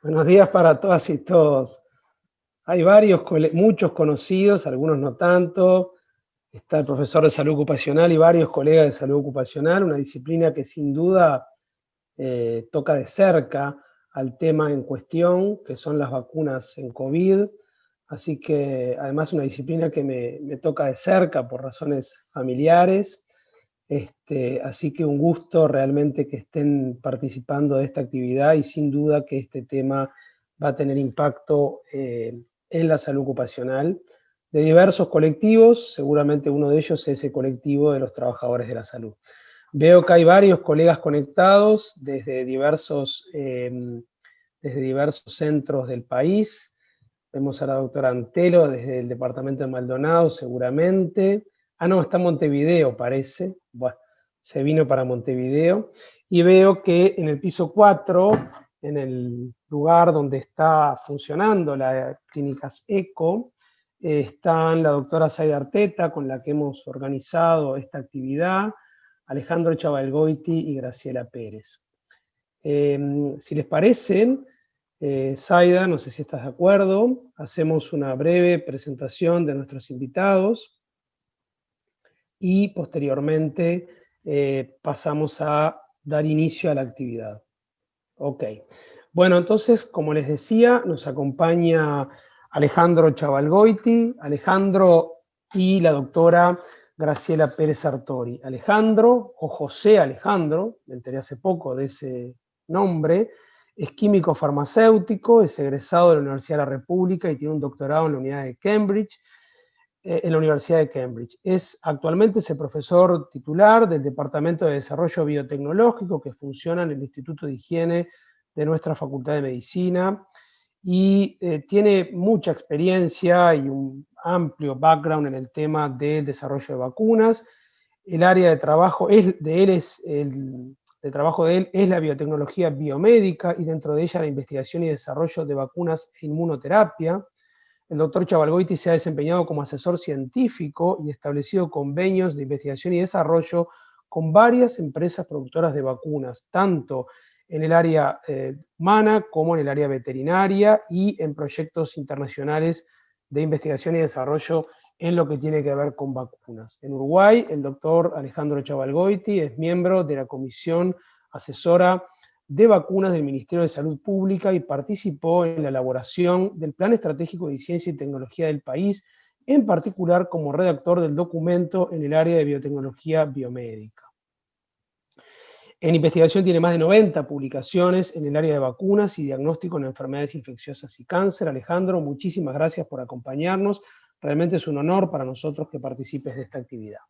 Buenos días para todas y todos. Hay muchos conocidos, algunos no tanto. Está el profesor de salud ocupacional y varios colegas de salud ocupacional, una disciplina que sin duda toca de cerca al tema en cuestión, que son las vacunas en COVID. Así que además una disciplina que me toca de cerca por razones familiares. Así que un gusto realmente que estén participando de esta actividad y sin duda que este tema va a tener impacto en la salud ocupacional de diversos colectivos. Seguramente uno de ellos es el colectivo de los trabajadores de la salud. Veo que hay varios colegas conectados desde diversos centros del país. Vemos a la doctora Antelo desde el departamento de Maldonado, seguramente. Ah, no, está en Montevideo, parece. Bueno, se vino para Montevideo. Y veo que en el piso 4, en el lugar donde está funcionando las clínicas ECO, están la doctora Zaida Arteta, con la que hemos organizado esta actividad, Alejandro Chavalgoiti y Graciela Pérez. Si les parece, Zaida, no sé si estás de acuerdo, hacemos una breve presentación de nuestros invitados y posteriormente pasamos a dar inicio a la actividad. Ok. Bueno, entonces, como les decía, nos acompaña Alejandro Chavalgoiti, Alejandro y la doctora Graciela Pérez Sartori. Alejandro, o José Alejandro, me enteré hace poco de ese nombre, es químico farmacéutico, es egresado de la Universidad de la República y tiene un doctorado en la Universidad de Cambridge. Actualmente es el profesor titular del Departamento de Desarrollo Biotecnológico que funciona en el Instituto de Higiene de nuestra Facultad de Medicina y tiene mucha experiencia y un amplio background en el tema del desarrollo de vacunas. El área de trabajo de él es la biotecnología biomédica y dentro de ella la investigación y desarrollo de vacunas e inmunoterapia. El doctor Chavalgoiti se ha desempeñado como asesor científico y establecido convenios de investigación y desarrollo con varias empresas productoras de vacunas, tanto en el área humana como en el área veterinaria y en proyectos internacionales de investigación y desarrollo en lo que tiene que ver con vacunas. En Uruguay, el doctor Alejandro Chavalgoiti es miembro de la Comisión Asesora de Vacunas del Ministerio de Salud Pública y participó en la elaboración del Plan Estratégico de Ciencia y Tecnología del país, en particular como redactor del documento en el área de biotecnología biomédica. En investigación tiene más de 90 publicaciones en el área de vacunas y diagnóstico en enfermedades infecciosas y cáncer. Alejandro, muchísimas gracias por acompañarnos. Realmente es un honor para nosotros que participes de esta actividad.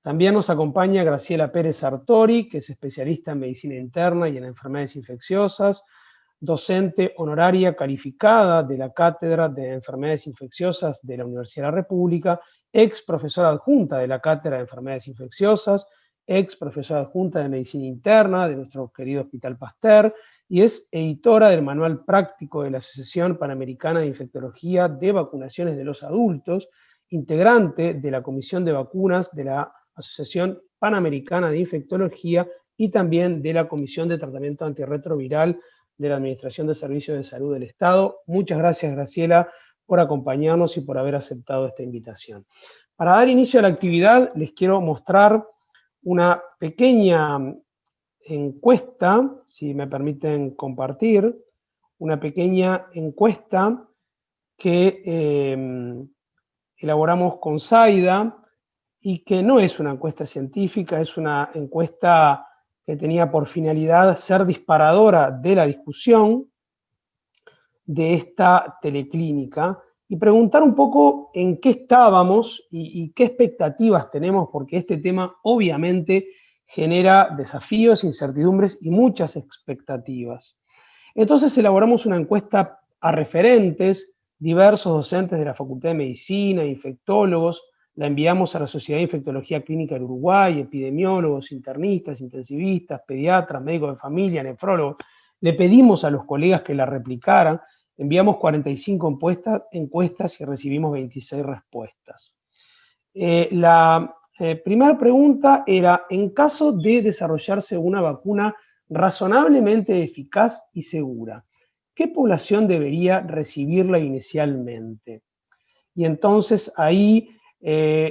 También nos acompaña Graciela Pérez Sartori, que es especialista en medicina interna y en enfermedades infecciosas, docente honoraria calificada de la Cátedra de Enfermedades Infecciosas de la Universidad de la República, ex profesora adjunta de la Cátedra de Enfermedades Infecciosas, ex profesora adjunta de Medicina Interna de nuestro querido Hospital Pasteur, y es editora del Manual Práctico de la Asociación Panamericana de Infectología de Vacunaciones de los Adultos, integrante de la Comisión de Vacunas de la Asociación Panamericana de Infectología y también de la Comisión de Tratamiento Antirretroviral de la Administración de Servicios de Salud del Estado. Muchas gracias, Graciela, por acompañarnos y por haber aceptado esta invitación. Para dar inicio a la actividad, les quiero mostrar una pequeña encuesta, si me permiten compartir, una pequeña encuesta que elaboramos con Zaida y que no es una encuesta científica, es una encuesta que tenía por finalidad ser disparadora de la discusión de esta teleclínica y preguntar un poco en qué estábamos y qué expectativas tenemos, porque este tema obviamente genera desafíos, incertidumbres y muchas expectativas. Entonces elaboramos una encuesta a referentes, diversos docentes de la Facultad de Medicina, infectólogos, la enviamos a la Sociedad de Infectología Clínica del Uruguay, epidemiólogos, internistas, intensivistas, pediatras, médicos de familia, nefrólogos. Le pedimos a los colegas que la replicaran, enviamos 45 encuestas y recibimos 26 respuestas. La primera pregunta era, en caso de desarrollarse una vacuna razonablemente eficaz y segura, ¿qué población debería recibirla inicialmente? Y entonces ahí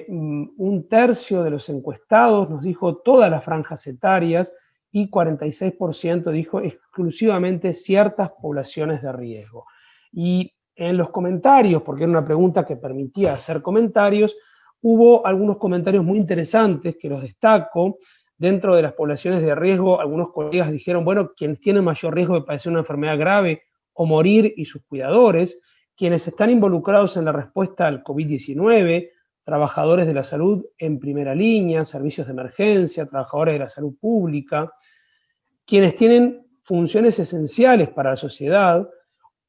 un tercio de los encuestados nos dijo todas las franjas etarias y 46% dijo exclusivamente ciertas poblaciones de riesgo. Y en los comentarios, porque era una pregunta que permitía hacer comentarios, hubo algunos comentarios muy interesantes que los destaco. Dentro de las poblaciones de riesgo, algunos colegas dijeron, bueno, quienes tienen mayor riesgo de padecer una enfermedad grave o morir y sus cuidadores, quienes están involucrados en la respuesta al COVID-19, trabajadores de la salud en primera línea, servicios de emergencia, trabajadores de la salud pública, quienes tienen funciones esenciales para la sociedad.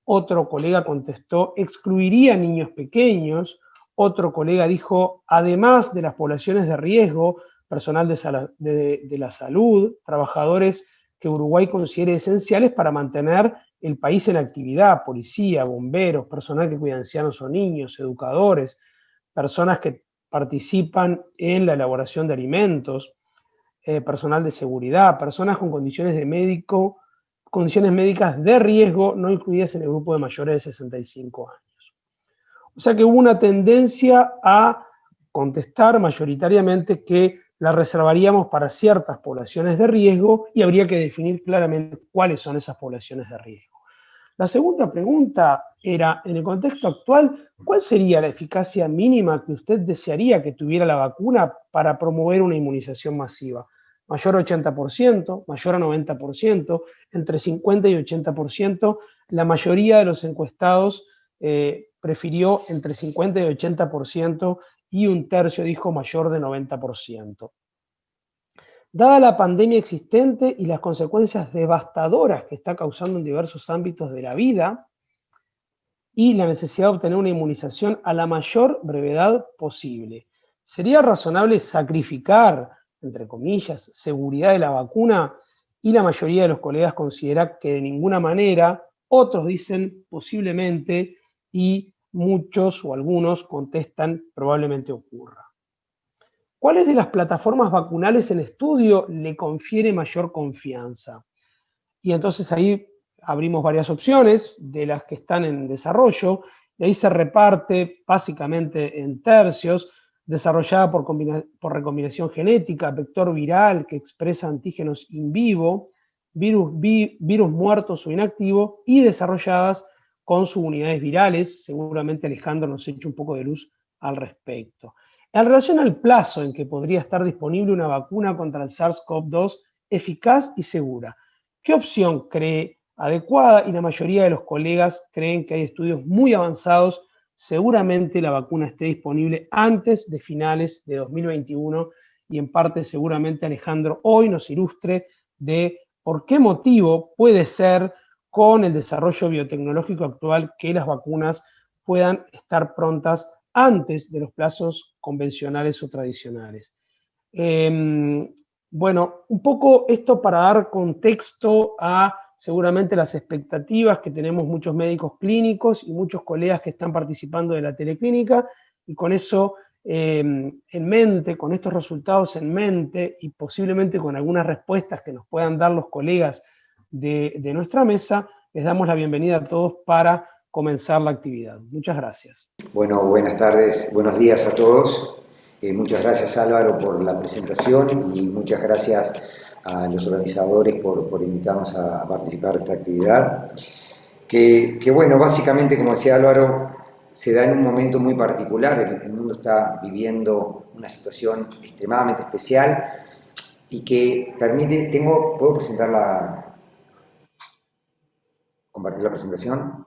Otro colega contestó, excluiría niños pequeños. Otro colega dijo, además de las poblaciones de riesgo, personal de la salud, trabajadores que Uruguay considere esenciales para mantener el país en actividad, policía, bomberos, personal que cuida ancianos o niños, educadores, personas que participan en la elaboración de alimentos, personal de seguridad, personas con condiciones médicas de riesgo no incluidas en el grupo de mayores de 65 años. O sea que hubo una tendencia a contestar mayoritariamente que la reservaríamos para ciertas poblaciones de riesgo y habría que definir claramente cuáles son esas poblaciones de riesgo. La segunda pregunta era, en el contexto actual, ¿cuál sería la eficacia mínima que usted desearía que tuviera la vacuna para promover una inmunización masiva? Mayor a 80%, mayor a 90%, entre 50 y 80%, la mayoría de los encuestados prefirió entre 50 y 80% y un tercio dijo mayor de 90%. Dada la pandemia existente y las consecuencias devastadoras que está causando en diversos ámbitos de la vida y la necesidad de obtener una inmunización a la mayor brevedad posible, ¿sería razonable sacrificar, entre comillas, seguridad de la vacuna? Y la mayoría de los colegas considera que de ninguna manera, otros dicen posiblemente y muchos o algunos contestan probablemente ocurra. ¿Cuáles de las plataformas vacunales en estudio le confiere mayor confianza? Y entonces ahí abrimos varias opciones de las que están en desarrollo, y ahí se reparte básicamente en tercios, desarrollada por recombinación genética, vector viral que expresa antígenos in vivo, virus muertos o inactivos, y desarrolladas con subunidades virales. Seguramente Alejandro nos echa un poco de luz al respecto. En relación al plazo en que podría estar disponible una vacuna contra el SARS-CoV-2 eficaz y segura, ¿qué opción cree adecuada? Y la mayoría de los colegas creen que hay estudios muy avanzados. Seguramente la vacuna esté disponible antes de finales de 2021 y en parte seguramente Alejandro hoy nos ilustre de por qué motivo puede ser con el desarrollo biotecnológico actual que las vacunas puedan estar prontas antes de los plazos convencionales o tradicionales. Bueno, un poco esto para dar contexto a seguramente las expectativas que tenemos muchos médicos clínicos y muchos colegas que están participando de la teleclínica, y con eso en mente, con estos resultados en mente y posiblemente con algunas respuestas que nos puedan dar los colegas de nuestra mesa, les damos la bienvenida a todos para comenzar la actividad. Muchas gracias. Bueno, buenas tardes, buenos días a todos. Muchas gracias Álvaro por la presentación y muchas gracias a los organizadores por invitarnos a participar de esta actividad. Que bueno, básicamente, como decía Álvaro, se da en un momento muy particular. El mundo está viviendo una situación extremadamente especial y que permite, ¿puedo compartir la presentación?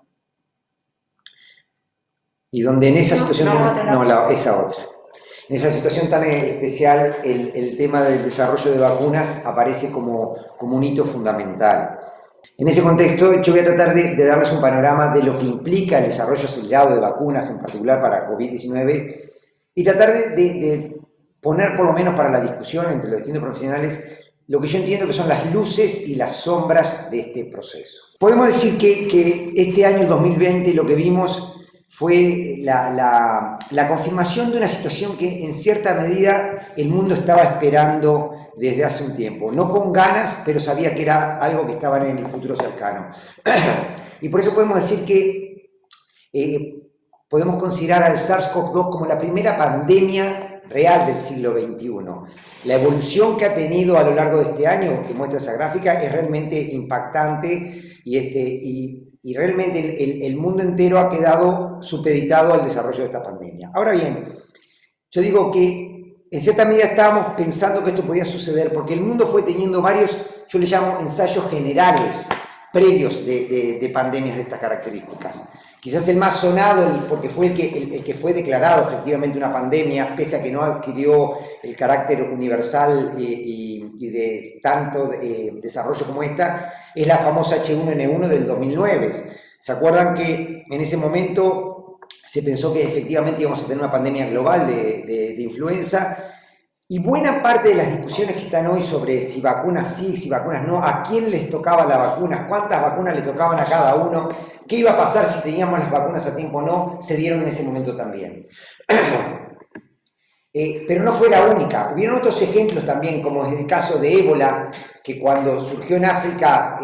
Y donde en esa situación, esa otra. En esa situación tan especial, el tema del desarrollo de vacunas aparece como un hito fundamental. En ese contexto, yo voy a tratar de darles un panorama de lo que implica el desarrollo acelerado de vacunas, en particular para COVID-19, y tratar de poner, por lo menos para la discusión entre los distintos profesionales, lo que yo entiendo que son las luces y las sombras de este proceso. Podemos decir que este año 2020 lo que vimos fue la confirmación de una situación que en cierta medida el mundo estaba esperando desde hace un tiempo. No con ganas, pero sabía que era algo que estaba en el futuro cercano. Y por eso podemos decir que podemos considerar al SARS-CoV-2 como la primera pandemia real del siglo XXI. La evolución que ha tenido a lo largo de este año, que muestra esa gráfica, es realmente impactante y realmente el mundo entero ha quedado supeditado al desarrollo de esta pandemia. Ahora bien, yo digo que en cierta medida estábamos pensando que esto podía suceder porque el mundo fue teniendo varios, yo le llamo ensayos generales, previos de pandemias de estas características. Quizás el más sonado, porque fue el que fue declarado efectivamente una pandemia, pese a que no adquirió el carácter universal y de tanto desarrollo como esta, es la famosa H1N1 del 2009. ¿Se acuerdan que en ese momento se pensó que efectivamente íbamos a tener una pandemia global de influenza? Y buena parte de las discusiones que están hoy sobre si vacunas sí, si vacunas no, a quién les tocaba la vacuna, cuántas vacunas le tocaban a cada uno, qué iba a pasar si teníamos las vacunas a tiempo o no, se dieron en ese momento también. Pero no fue la única. Hubieron otros ejemplos también, como es el caso de ébola, que cuando surgió en África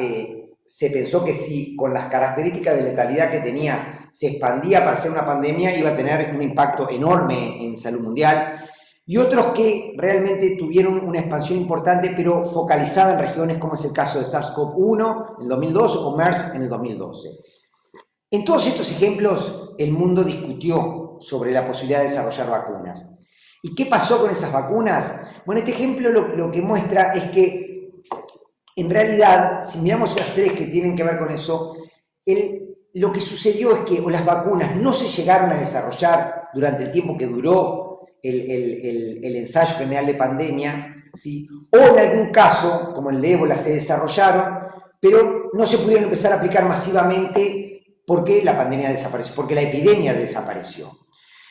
se pensó que si con las características de letalidad que tenía se expandía para ser una pandemia, iba a tener un impacto enorme en salud mundial. Y otros que realmente tuvieron una expansión importante, pero focalizada en regiones como es el caso de SARS-CoV-1 en el 2002 o MERS en el 2012. En todos estos ejemplos, el mundo discutió sobre la posibilidad de desarrollar vacunas. ¿Y qué pasó con esas vacunas? Bueno, este ejemplo lo que muestra es que, en realidad, si miramos las tres que tienen que ver con eso, lo que sucedió es que las vacunas no se llegaron a desarrollar durante el tiempo que duró el ensayo general de pandemia, ¿sí? O en algún caso, como el de ébola, se desarrollaron, pero no se pudieron empezar a aplicar masivamente porque la pandemia desapareció, porque la epidemia desapareció.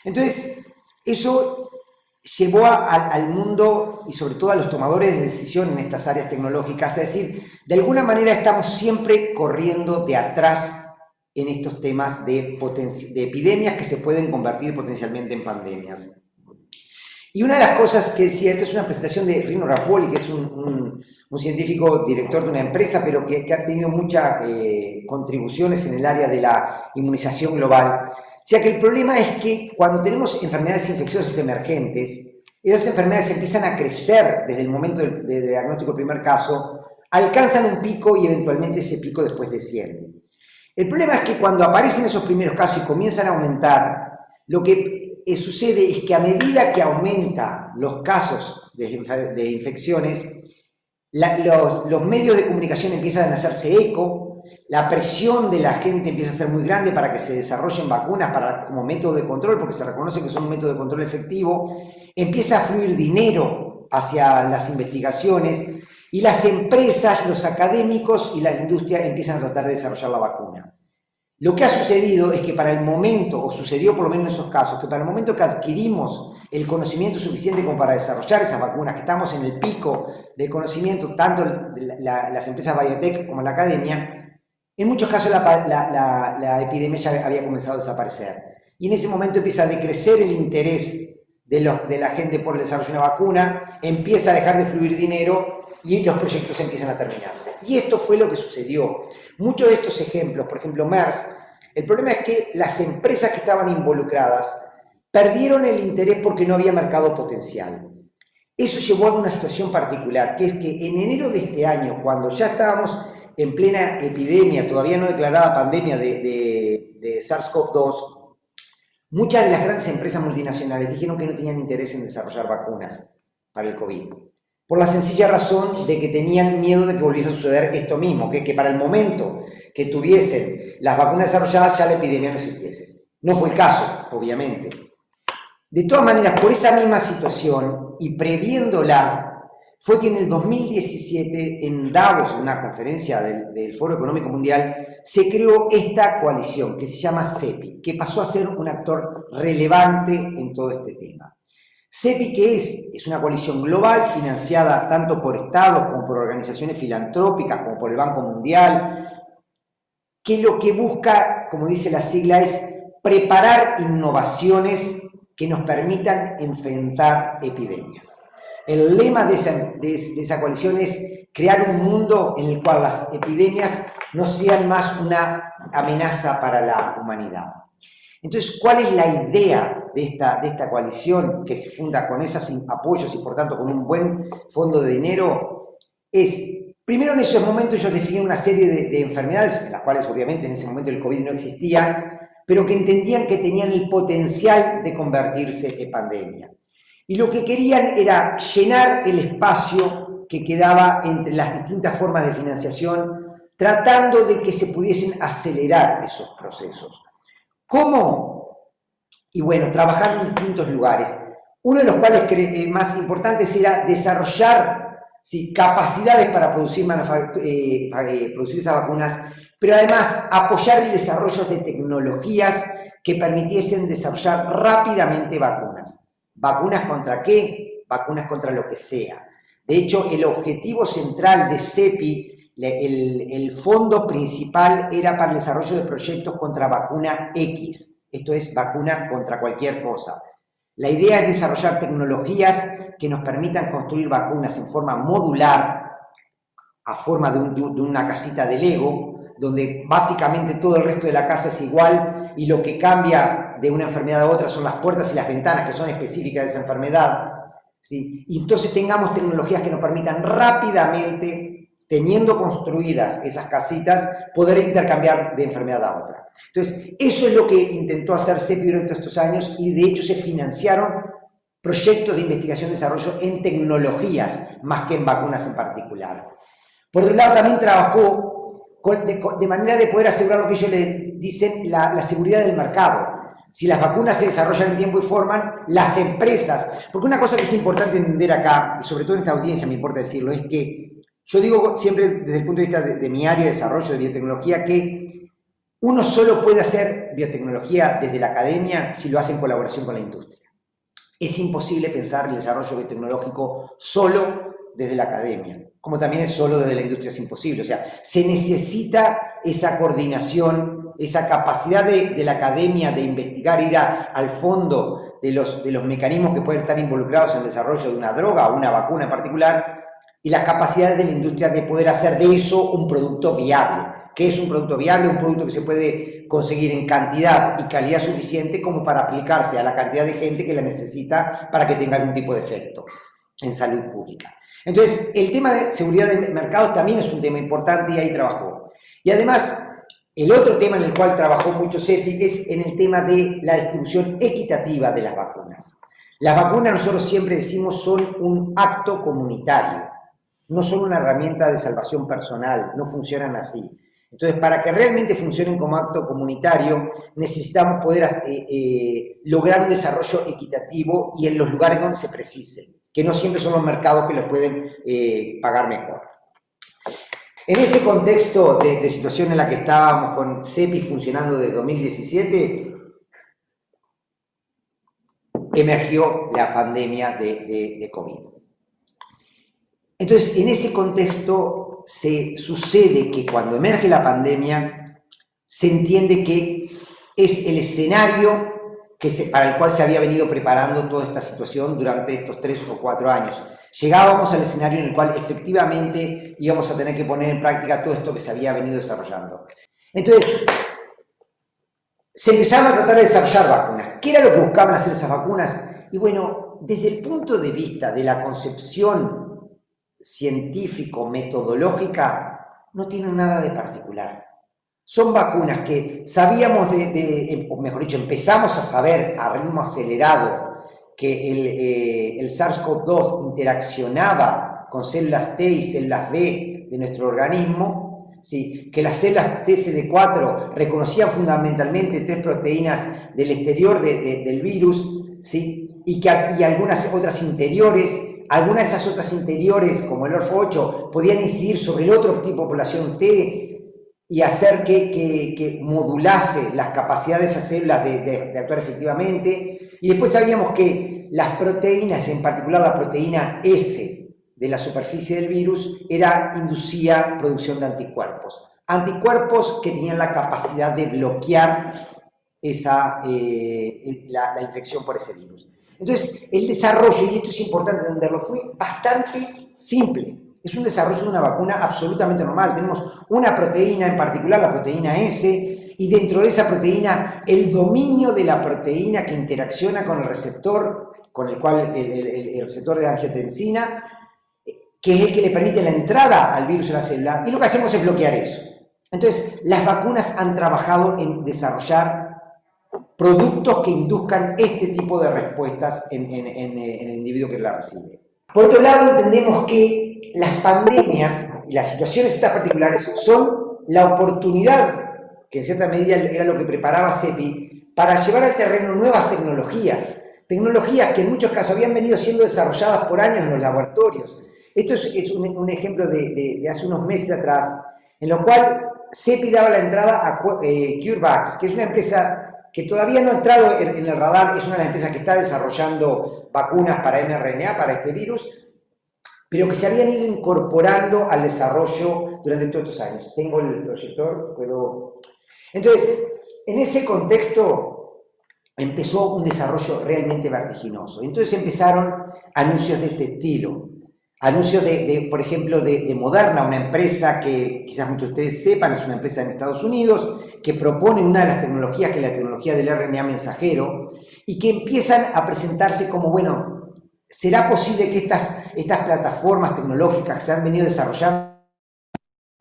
Entonces, eso llevó al mundo y sobre todo a los tomadores de decisión en estas áreas tecnológicas a decir, de alguna manera estamos siempre corriendo de atrás en estos temas de epidemias que se pueden convertir potencialmente en pandemias. Y una de las cosas que decía, esto es una presentación de Rino Rappuoli, que es un científico director de una empresa, pero que ha tenido muchas contribuciones en el área de la inmunización global. O sea que el problema es que cuando tenemos enfermedades infecciosas emergentes, esas enfermedades empiezan a crecer desde el momento de diagnóstico del primer caso, alcanzan un pico y eventualmente ese pico después desciende. El problema es que cuando aparecen esos primeros casos y comienzan a aumentar, lo que sucede es que a medida que aumentan los casos de infecciones, los medios de comunicación empiezan a hacerse eco, la presión de la gente empieza a ser muy grande para que se desarrollen vacunas como método de control, porque se reconoce que son un método de control efectivo, empieza a fluir dinero hacia las investigaciones y las empresas, los académicos y la industria empiezan a tratar de desarrollar la vacuna. Lo que ha sucedido es que para el momento, o sucedió por lo menos en esos casos, que para el momento que adquirimos el conocimiento suficiente como para desarrollar esas vacunas, que estamos en el pico del conocimiento, tanto las empresas biotech como la academia, en muchos casos la epidemia ya había comenzado a desaparecer. Y en ese momento empieza a decrecer el interés de la gente por el desarrollo de una vacuna, empieza a dejar de fluir dinero y los proyectos empiezan a terminarse. Y esto fue lo que sucedió. Muchos de estos ejemplos, por ejemplo MERS, el problema es que las empresas que estaban involucradas perdieron el interés porque no había mercado potencial. Eso llevó a una situación particular, que es que en enero de este año, cuando ya estábamos en plena epidemia, todavía no declarada pandemia de SARS-CoV-2, muchas de las grandes empresas multinacionales dijeron que no tenían interés en desarrollar vacunas para el COVID. Por la sencilla razón de que tenían miedo de que volviese a suceder esto mismo, que para el momento que tuviesen las vacunas desarrolladas ya la epidemia no existiese. No fue el caso, obviamente. De todas maneras, por esa misma situación y previéndola, fue que en el 2017, en Davos, en una conferencia del Foro Económico Mundial, se creó esta coalición que se llama CEPI, que pasó a ser un actor relevante en todo este tema. CEPI, que es una coalición global financiada tanto por estados como por organizaciones filantrópicas, como por el Banco Mundial, que lo que busca, como dice la sigla, es preparar innovaciones que nos permitan enfrentar epidemias. El lema de esa coalición es crear un mundo en el cual las epidemias no sean más una amenaza para la humanidad. Entonces, ¿cuál es la idea de esta coalición que se funda con esos apoyos y por tanto con un buen fondo de dinero? Primero en esos momentos ellos definieron una serie de enfermedades, las cuales obviamente en ese momento el COVID no existía, pero que entendían que tenían el potencial de convertirse en pandemia. Y lo que querían era llenar el espacio que quedaba entre las distintas formas de financiación, tratando de que se pudiesen acelerar esos procesos. ¿Cómo? Y bueno, trabajar en distintos lugares. Uno de los cuales más importantes era desarrollar capacidades para producir esas vacunas, pero además apoyar el desarrollo de tecnologías que permitiesen desarrollar rápidamente vacunas. ¿Vacunas contra qué? Vacunas contra lo que sea. De hecho, el objetivo central de CEPI, el fondo principal, era para el desarrollo de proyectos contra vacuna X. Esto es, vacuna contra cualquier cosa. La idea es desarrollar tecnologías que nos permitan construir vacunas en forma modular, a forma de una casita de Lego, donde básicamente todo el resto de la casa es igual y lo que cambia de una enfermedad a otra son las puertas y las ventanas que son específicas de esa enfermedad, ¿sí? Y entonces tengamos tecnologías que nos permitan rápidamente, teniendo construidas esas casitas, poder intercambiar de enfermedad a otra. Entonces, eso es lo que intentó hacer CEPI durante estos años y de hecho se financiaron proyectos de investigación y desarrollo en tecnologías más que en vacunas en particular. Por otro lado, también trabajó de manera de poder asegurar lo que ellos le dicen la seguridad del mercado. Si las vacunas se desarrollan en tiempo y forma, las empresas... Porque una cosa que es importante entender acá, y sobre todo en esta audiencia me importa decirlo, es que yo digo siempre desde el punto de vista de mi área de desarrollo de biotecnología que uno solo puede hacer biotecnología desde la academia si lo hace en colaboración con la industria. Es imposible pensar el desarrollo biotecnológico solo desde la academia, como también es solo desde la industria, es imposible. O sea, se necesita esa coordinación, esa capacidad de la academia de investigar, ir al fondo de los mecanismos que pueden estar involucrados en el desarrollo de una droga o una vacuna en particular, y las capacidades de la industria de poder hacer de eso un producto viable. ¿Qué es un producto viable? Un producto que se puede conseguir en cantidad y calidad suficiente como para aplicarse a la cantidad de gente que la necesita para que tenga algún tipo de efecto en salud pública. Entonces, el tema de seguridad de mercado también es un tema importante y ahí trabajó. Y además, el otro tema en el cual trabajó mucho CEPI es en el tema de la distribución equitativa de las vacunas. Las vacunas, nosotros siempre decimos, son un acto comunitario, no son una herramienta de salvación personal, no funcionan así. Entonces, para que realmente funcionen como acto comunitario, necesitamos poder lograr un desarrollo equitativo y en los lugares donde se precise, que no siempre son los mercados que lo pueden pagar mejor. En ese contexto de situación en la que estábamos con CEPI funcionando desde 2017, emergió la pandemia de COVID. Entonces, en ese contexto sucede que cuando emerge la pandemia, se entiende que es el escenario para el cual se había venido preparando toda esta situación durante estos 3 o 4 años. Llegábamos al escenario en el cual efectivamente íbamos a tener que poner en práctica todo esto que se había venido desarrollando. Entonces, se empezaron a tratar de desarrollar vacunas. ¿Qué era lo que buscaban hacer esas vacunas? Y bueno, desde el punto de vista de la concepción científico-metodológica, no tienen nada de particular. Son vacunas que sabíamos o mejor dicho, empezamos a saber a ritmo acelerado que el SARS-CoV-2 interaccionaba con células T y células B de nuestro organismo, ¿sí? Que las células TCD4 reconocían fundamentalmente 3 proteínas del exterior del virus, ¿sí? y algunas otras interiores. Algunas de esas otras interiores, como el ORF8, podían incidir sobre el otro tipo de población T y hacer que modulase las capacidades de esas células de actuar efectivamente. Y después sabíamos que las proteínas, en particular la proteína S de la superficie del virus, inducía producción de anticuerpos. Anticuerpos que tenían la capacidad de bloquear la infección por ese virus. Entonces, el desarrollo, y esto es importante entenderlo, fue bastante simple. Es un desarrollo de una vacuna absolutamente normal. Tenemos una proteína en particular, la proteína S, y dentro de esa proteína, el dominio de la proteína que interacciona con el receptor, con el cual el receptor de angiotensina, que es el que le permite la entrada al virus en la célula, y lo que hacemos es bloquear eso. Entonces, las vacunas han trabajado en desarrollar productos que induzcan este tipo de respuestas en el individuo que la recibe. Por otro lado, entendemos que las pandemias y las situaciones estas particulares son la oportunidad, que en cierta medida era lo que preparaba CEPI, para llevar al terreno nuevas tecnologías que en muchos casos habían venido siendo desarrolladas por años en los laboratorios. Esto es un ejemplo de hace unos meses atrás, en lo cual CEPI daba la entrada a CureVac, que es una empresa que todavía no ha entrado en el radar, es una de las empresas que está desarrollando vacunas para mRNA, para este virus, pero que se habían ido incorporando al desarrollo durante todos estos años. Tengo el proyector, puedo... Entonces, en ese contexto empezó un desarrollo realmente vertiginoso. Entonces empezaron anuncios de este estilo. Anuncios por ejemplo, de Moderna, una empresa que quizás muchos de ustedes sepan, es una empresa en Estados Unidos, que propone una de las tecnologías, que es la tecnología del RNA mensajero, y que empiezan a presentarse como, bueno, ¿será posible que estas plataformas tecnológicas que se han venido desarrollando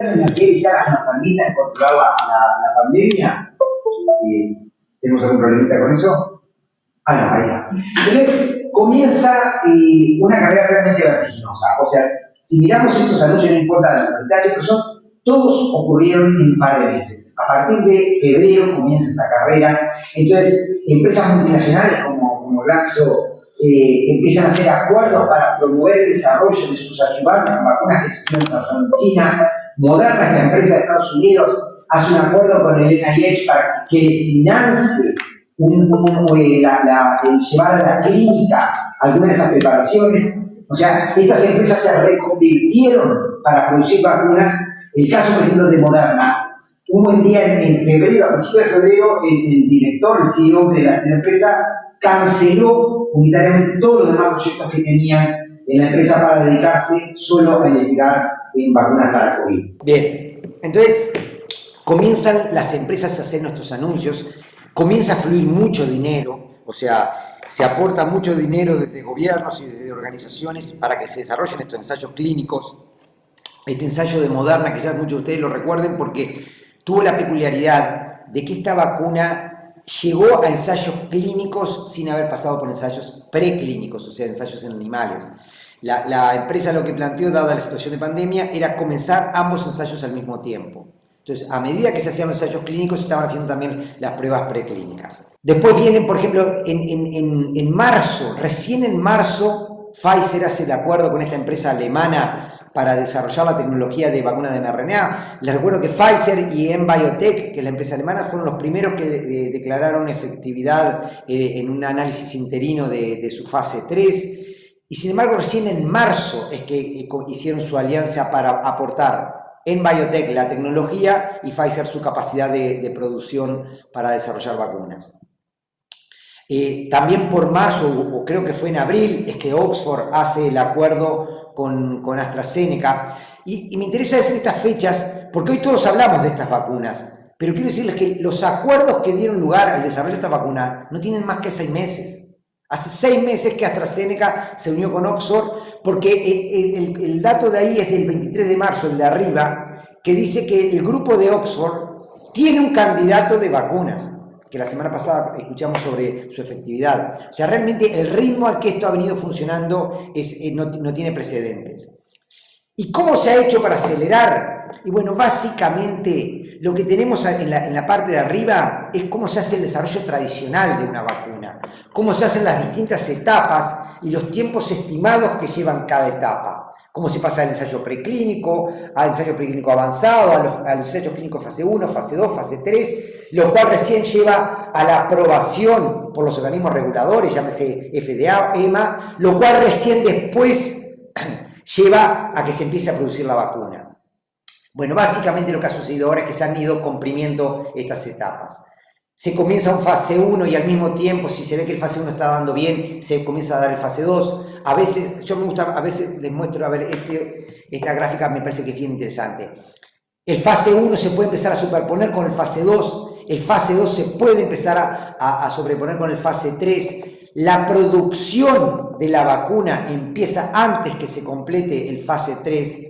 nos permitan controlar la pandemia? ¿Tenemos algún problemita con eso? Ah, no, ahí está. Entonces, comienza una carrera realmente vertiginosa. O sea, si miramos estos anuncios, no importa los detalles, pero todos ocurrieron en un par de meses. A partir de febrero comienza esa carrera. Entonces, empresas multinacionales como Glaxo empiezan a hacer acuerdos para promover el desarrollo de sus ayudantes en vacunas que se están desarrollando en China. Moderna, esta empresa de Estados Unidos, hace un acuerdo con el NIH para que le financie llevar a la clínica algunas de esas preparaciones. O sea, estas empresas se reconvirtieron para producir vacunas. El caso, por ejemplo, de Moderna, un buen día en febrero, a principios de febrero, el director, el CEO de la empresa, canceló unitariamente todos los demás proyectos que tenían en la empresa para dedicarse solo a investigar en vacunas para COVID. Bien, entonces comienzan las empresas a hacer nuestros anuncios, comienza a fluir mucho dinero, o sea, se aporta mucho dinero desde gobiernos y desde organizaciones para que se desarrollen estos ensayos clínicos. Este ensayo de Moderna, quizás muchos de ustedes lo recuerden porque tuvo la peculiaridad de que esta vacuna llegó a ensayos clínicos sin haber pasado por ensayos preclínicos, o sea, ensayos en animales. La empresa lo que planteó, dada la situación de pandemia, era comenzar ambos ensayos al mismo tiempo. Entonces, a medida que se hacían los ensayos clínicos, se estaban haciendo también las pruebas preclínicas. Después vienen, por ejemplo, en marzo, recién en marzo, Pfizer hace el acuerdo con esta empresa alemana para desarrollar la tecnología de vacuna de mRNA. Les recuerdo que Pfizer y Biotech, que es la empresa alemana, fueron los primeros que declararon efectividad en un análisis interino de su fase 3. Y sin embargo, recién en marzo es que hicieron su alianza para aportar en Biotech la tecnología y Pfizer su capacidad de producción para desarrollar vacunas. También por marzo, o creo que fue en abril, es que Oxford hace el acuerdo con AstraZeneca. Y me interesa decir estas fechas porque hoy todos hablamos de estas vacunas, pero quiero decirles que los acuerdos que dieron lugar al desarrollo de esta vacuna no tienen más que 6 meses. Hace 6 meses que AstraZeneca se unió con Oxford, porque el dato de ahí es del 23 de marzo, el de arriba, que dice que el grupo de Oxford tiene un candidato de vacunas, que la semana pasada escuchamos sobre su efectividad. O sea, realmente el ritmo al que esto ha venido funcionando no tiene precedentes. ¿Y cómo se ha hecho para acelerar? Y bueno, básicamente lo que tenemos en la parte de arriba es cómo se hace el desarrollo tradicional de una vacuna, cómo se hacen las distintas etapas y los tiempos estimados que llevan cada etapa, cómo se pasa del ensayo preclínico al ensayo preclínico avanzado, a los ensayos clínicos fase 1, fase 2, fase 3, lo cual recién lleva a la aprobación por los organismos reguladores, llámese FDA, EMA, lo cual recién después lleva a que se empiece a producir la vacuna. Bueno, básicamente lo que ha sucedido ahora es que se han ido comprimiendo estas etapas. se comienza un fase 1 y al mismo tiempo, si se ve que el fase 1 está dando bien, se comienza a dar el fase 2. A veces, a veces les muestro, a ver, esta gráfica me parece que es bien interesante. El fase 1 se puede empezar a superponer con el fase 2, el fase 2 se puede empezar a sobreponer con el fase 3. La producción de la vacuna empieza antes que se complete el fase 3.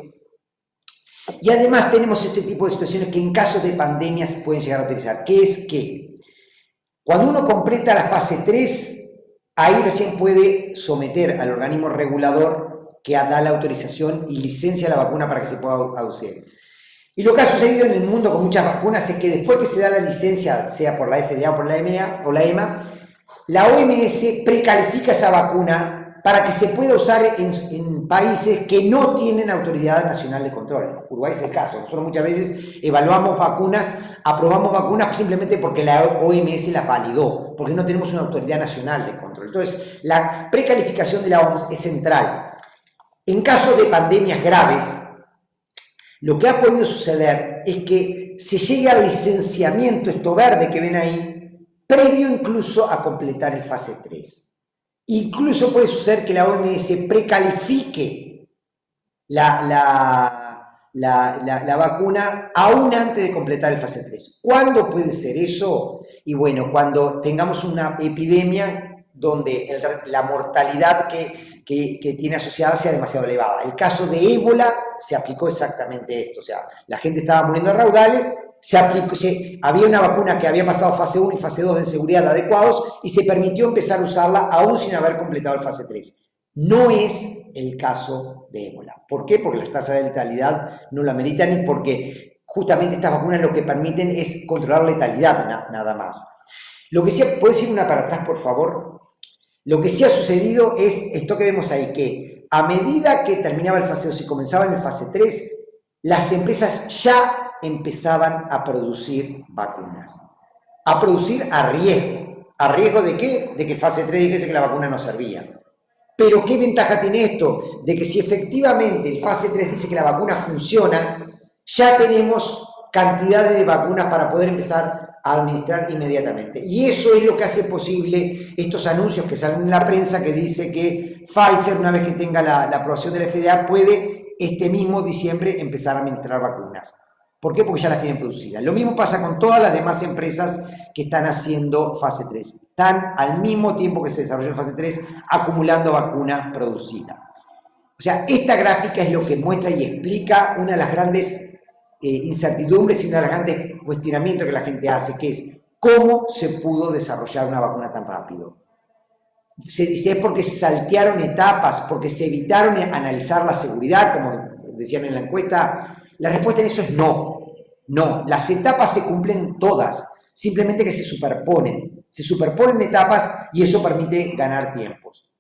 Y además tenemos este tipo de situaciones que en casos de pandemias pueden llegar a utilizar, que es que cuando uno completa la fase 3, ahí recién puede someter al organismo regulador que da la autorización y licencia la vacuna para que se pueda producir. Y lo que ha sucedido en el mundo con muchas vacunas es que después que se da la licencia, sea por la FDA o por la EMA, la OMS precalifica esa vacuna para que se pueda usar en países que no tienen autoridad nacional de control. Uruguay es el caso. Nosotros muchas veces evaluamos vacunas, aprobamos vacunas simplemente porque la OMS las validó, porque no tenemos una autoridad nacional de control. Entonces, la precalificación de la OMS es central. En casos de pandemias graves, lo que ha podido suceder es que se llegue al licenciamiento, esto verde que ven ahí, previo incluso a completar el fase 3. Incluso puede suceder que la OMS precalifique la vacuna aún antes de completar el fase 3. ¿Cuándo puede ser eso? Y bueno, cuando tengamos una epidemia donde la mortalidad que tiene asociada sea demasiado elevada. El caso de ébola se aplicó exactamente esto, o sea, la gente estaba muriendo a raudales, había una vacuna que había pasado fase 1 y fase 2 de seguridad adecuados y se permitió empezar a usarla aún sin haber completado el fase 3. No es el caso de ébola. ¿Por qué? Porque las tasas de letalidad no la meritan y porque justamente estas vacunas lo que permiten es controlar letalidad nada más. Lo que sí, ¿puedes ir una para atrás, por favor? Lo que sí ha sucedido es esto que vemos ahí, que a medida que terminaba el fase 2 y comenzaba en el fase 3, las empresas ya empezaban a producir vacunas. A producir a riesgo. ¿A riesgo de qué? De que el fase 3 dijese que la vacuna no servía. Pero ¿qué ventaja tiene esto? De que si efectivamente el fase 3 dice que la vacuna funciona, ya tenemos cantidades de vacunas para poder empezar a administrar inmediatamente. Y eso es lo que hace posible estos anuncios que salen en la prensa que dice que Pfizer, una vez que tenga la aprobación de la FDA, puede este mismo diciembre empezar a administrar vacunas. ¿Por qué? Porque ya las tienen producidas. Lo mismo pasa con todas las demás empresas que están haciendo fase 3. Están al mismo tiempo que se desarrolla el fase 3 acumulando vacuna producida. O sea, esta gráfica es lo que muestra y explica una de las grandes incertidumbres y uno de los grandes cuestionamientos que la gente hace, que es ¿cómo se pudo desarrollar una vacuna tan rápido? Se dice es porque se saltearon etapas, porque se evitaron analizar la seguridad, como decían en la encuesta. La respuesta en eso es no. No, las etapas se cumplen todas, simplemente que se superponen etapas y eso permite ganar tiempos.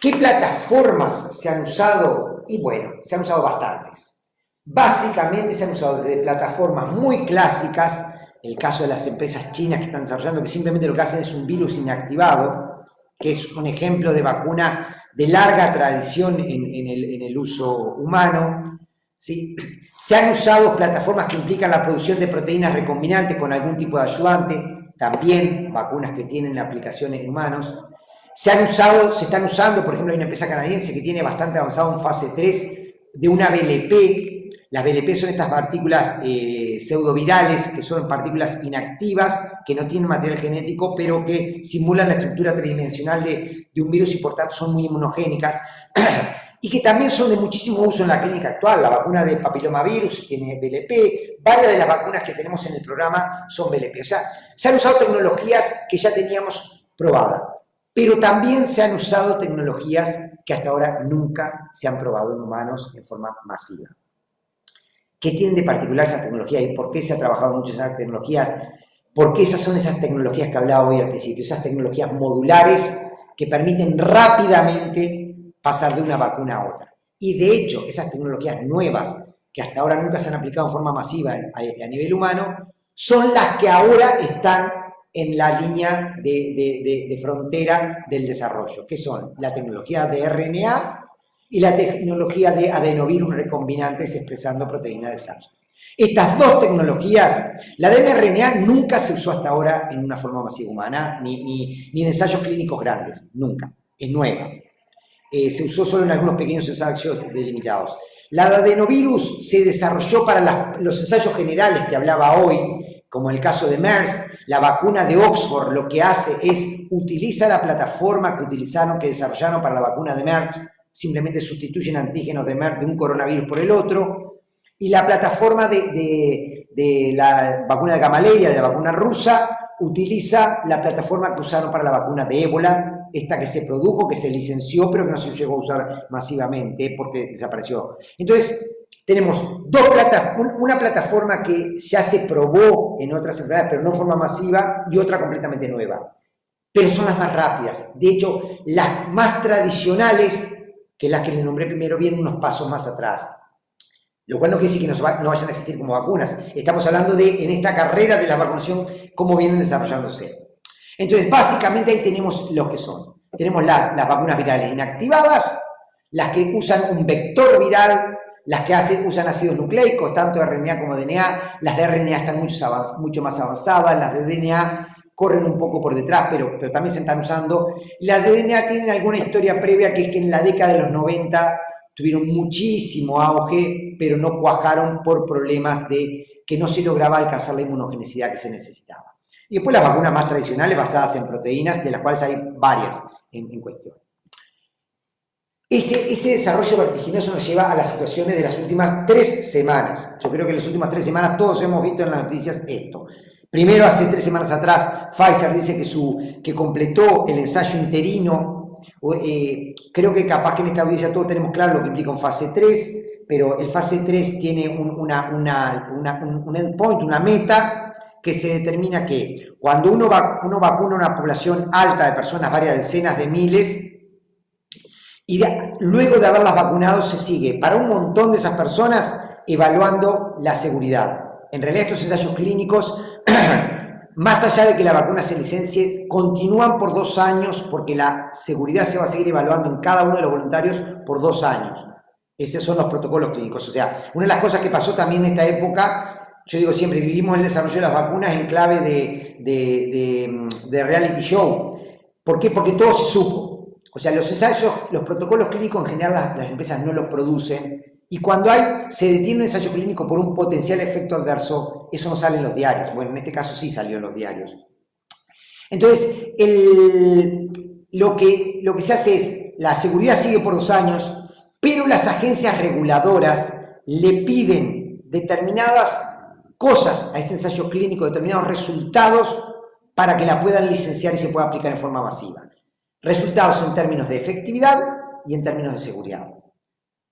¿Qué plataformas se han usado? Y bueno, se han usado bastantes. Básicamente se han usado desde plataformas muy clásicas, el caso de las empresas chinas que están desarrollando, que simplemente lo que hacen es un virus inactivado, que es un ejemplo de vacuna de larga tradición en el uso humano. ¿Sí? Se han usado plataformas que implican la producción de proteínas recombinantes con algún tipo de ayudante, también vacunas que tienen aplicación en humanos. Se están usando, por ejemplo, hay una empresa canadiense que tiene bastante avanzado en fase 3 de una BLP. Las BLP son estas partículas pseudovirales, que son partículas inactivas, que no tienen material genético, pero que simulan la estructura tridimensional de un virus y por tanto son muy inmunogénicas, y que también son de muchísimo uso en la clínica actual. La vacuna de papilomavirus tiene BLP, varias de las vacunas que tenemos en el programa son BLP. O sea, se han usado tecnologías que ya teníamos probadas, pero también se han usado tecnologías que hasta ahora nunca se han probado en humanos en forma masiva. ¿Qué tienen de particular esas tecnologías y por qué se ha trabajado mucho en esas tecnologías? Porque esas son esas tecnologías que hablaba hoy al principio, esas tecnologías modulares que permiten rápidamente pasar de una vacuna a otra. Y de hecho, esas tecnologías nuevas, que hasta ahora nunca se han aplicado en forma masiva a nivel humano, son las que ahora están en la línea de frontera del desarrollo, que son la tecnología de RNA y la tecnología de adenovirus recombinantes expresando proteínas de SARS. Estas dos tecnologías, la de mRNA nunca se usó hasta ahora en una forma masiva humana, ni en ensayos clínicos grandes, nunca, es nueva. Se usó solo en algunos pequeños ensayos delimitados. La de adenovirus se desarrolló para los ensayos generales que hablaba hoy, como el caso de MERS. La vacuna de Oxford lo que hace es utiliza la plataforma que desarrollaron para la vacuna de MERS, simplemente sustituyen antígenos de MERS de un coronavirus por el otro, y la plataforma de la vacuna de Gamaleya, de la vacuna rusa, utiliza la plataforma que usaron para la vacuna de ébola, esta que se produjo, que se licenció, pero que no se llegó a usar masivamente porque desapareció. Entonces, tenemos una plataforma que ya se probó en otras enfermedades, pero no de forma masiva, y otra completamente nueva. Pero son las más rápidas. De hecho, las más tradicionales, que las que les nombré primero, vienen unos pasos más atrás. Lo cual no quiere decir que no vayan a existir como vacunas. Estamos hablando de, en esta carrera de la vacunación, cómo vienen desarrollándose. Entonces, básicamente ahí tenemos lo que son. Tenemos las vacunas virales inactivadas, las que usan un vector viral, las que usan ácidos nucleicos, tanto de RNA como de DNA. Las de RNA están mucho más avanzadas, las de DNA corren un poco por detrás, pero también se están usando. Las de DNA tienen alguna historia previa, que es que en la década de los 90 tuvieron muchísimo auge, pero no cuajaron por problemas de que no se lograba alcanzar la inmunogenicidad que se necesitaba. Y después las vacunas más tradicionales basadas en proteínas, de las cuales hay varias en cuestión. Ese desarrollo vertiginoso nos lleva a las situaciones de las últimas 3 semanas. Yo creo que en las últimas 3 semanas todos hemos visto en las noticias esto. Primero, hace 3 semanas atrás, Pfizer dice que completó el ensayo interino. Creo que capaz que en esta audiencia todos tenemos claro lo que implica un fase 3, pero el fase 3 tiene un endpoint, una meta, que se determina que cuando uno vacuna a una población alta de personas, varias decenas de miles, y luego de haberlas vacunado se sigue para un montón de esas personas evaluando la seguridad. En realidad estos ensayos clínicos, más allá de que la vacuna se licencie, continúan por 2 años porque la seguridad se va a seguir evaluando en cada uno de los voluntarios por 2 años. Esos son los protocolos clínicos. O sea, una de las cosas que pasó también en esta época, yo digo siempre, vivimos el desarrollo de las vacunas en clave de reality show. ¿Por qué? Porque todo se supo. O sea, los ensayos, los protocolos clínicos en general las empresas no los producen, y cuando se detiene un ensayo clínico por un potencial efecto adverso, eso no sale en los diarios. Bueno, en este caso sí salió en los diarios. Entonces, lo que se hace es, la seguridad sigue por 2 años, pero las agencias reguladoras le piden determinadas cosas a ese ensayo clínico, determinados resultados, para que la puedan licenciar y se pueda aplicar en forma masiva. Resultados en términos de efectividad y en términos de seguridad.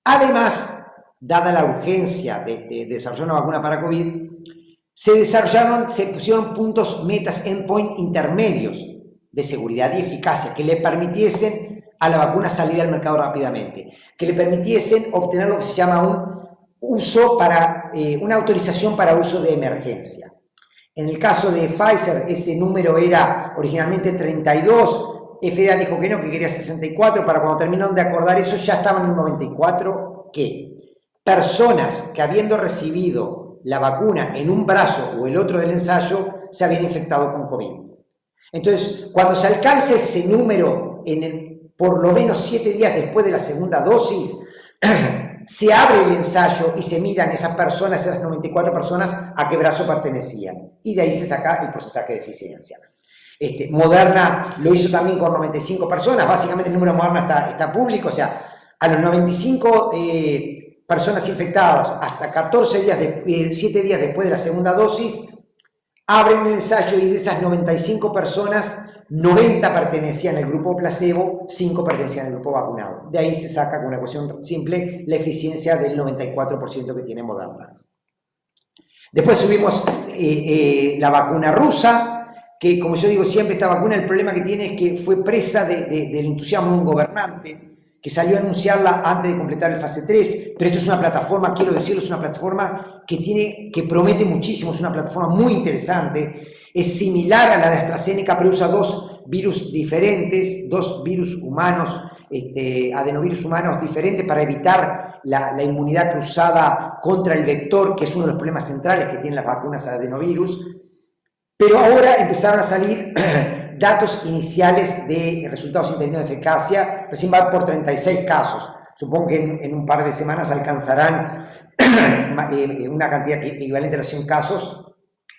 Además, dada la urgencia de desarrollar una vacuna para COVID, se pusieron puntos, metas, endpoint intermedios de seguridad y eficacia que le permitiesen a la vacuna salir al mercado rápidamente, que le permitiesen obtener lo que se llama una autorización para uso de emergencia. En el caso de Pfizer, ese número era originalmente 32, FDA dijo que no, que quería 64, para cuando terminaron de acordar eso ya estaban en un 94, que personas que habiendo recibido la vacuna en un brazo o el otro del ensayo se habían infectado con COVID. Entonces, cuando se alcance ese número, por lo menos 7 días después de la segunda dosis, se abre el ensayo y se miran esas 94 personas, a qué brazo pertenecían. Y de ahí se saca el porcentaje de eficiencia. Moderna lo hizo también con 95 personas, básicamente el número de Moderna está público, o sea, a los 95 personas infectadas hasta 7 días después de la segunda dosis, abren el ensayo y de esas 95 personas, 90 pertenecían al grupo placebo, 5 pertenecían al grupo vacunado. De ahí se saca, con una ecuación simple, la eficiencia del 94% que tiene Moderna. Después subimos la vacuna rusa, que, como yo digo siempre, esta vacuna, el problema que tiene es que fue presa del entusiasmo de un gobernante que salió a anunciarla antes de completar el fase 3, pero esto es una plataforma, quiero decirlo, es una plataforma que promete muchísimo, es una plataforma muy interesante, es similar a la de AstraZeneca, pero usa 2 virus diferentes, 2 virus humanos adenovirus humanos diferentes para evitar la inmunidad cruzada contra el vector, que es uno de los problemas centrales que tienen las vacunas adenovirus. Pero ahora empezaron a salir datos iniciales de resultados interinos de eficacia, recién va por 36 casos. Supongo que en un par de semanas alcanzarán una cantidad equivalente a los 100 casos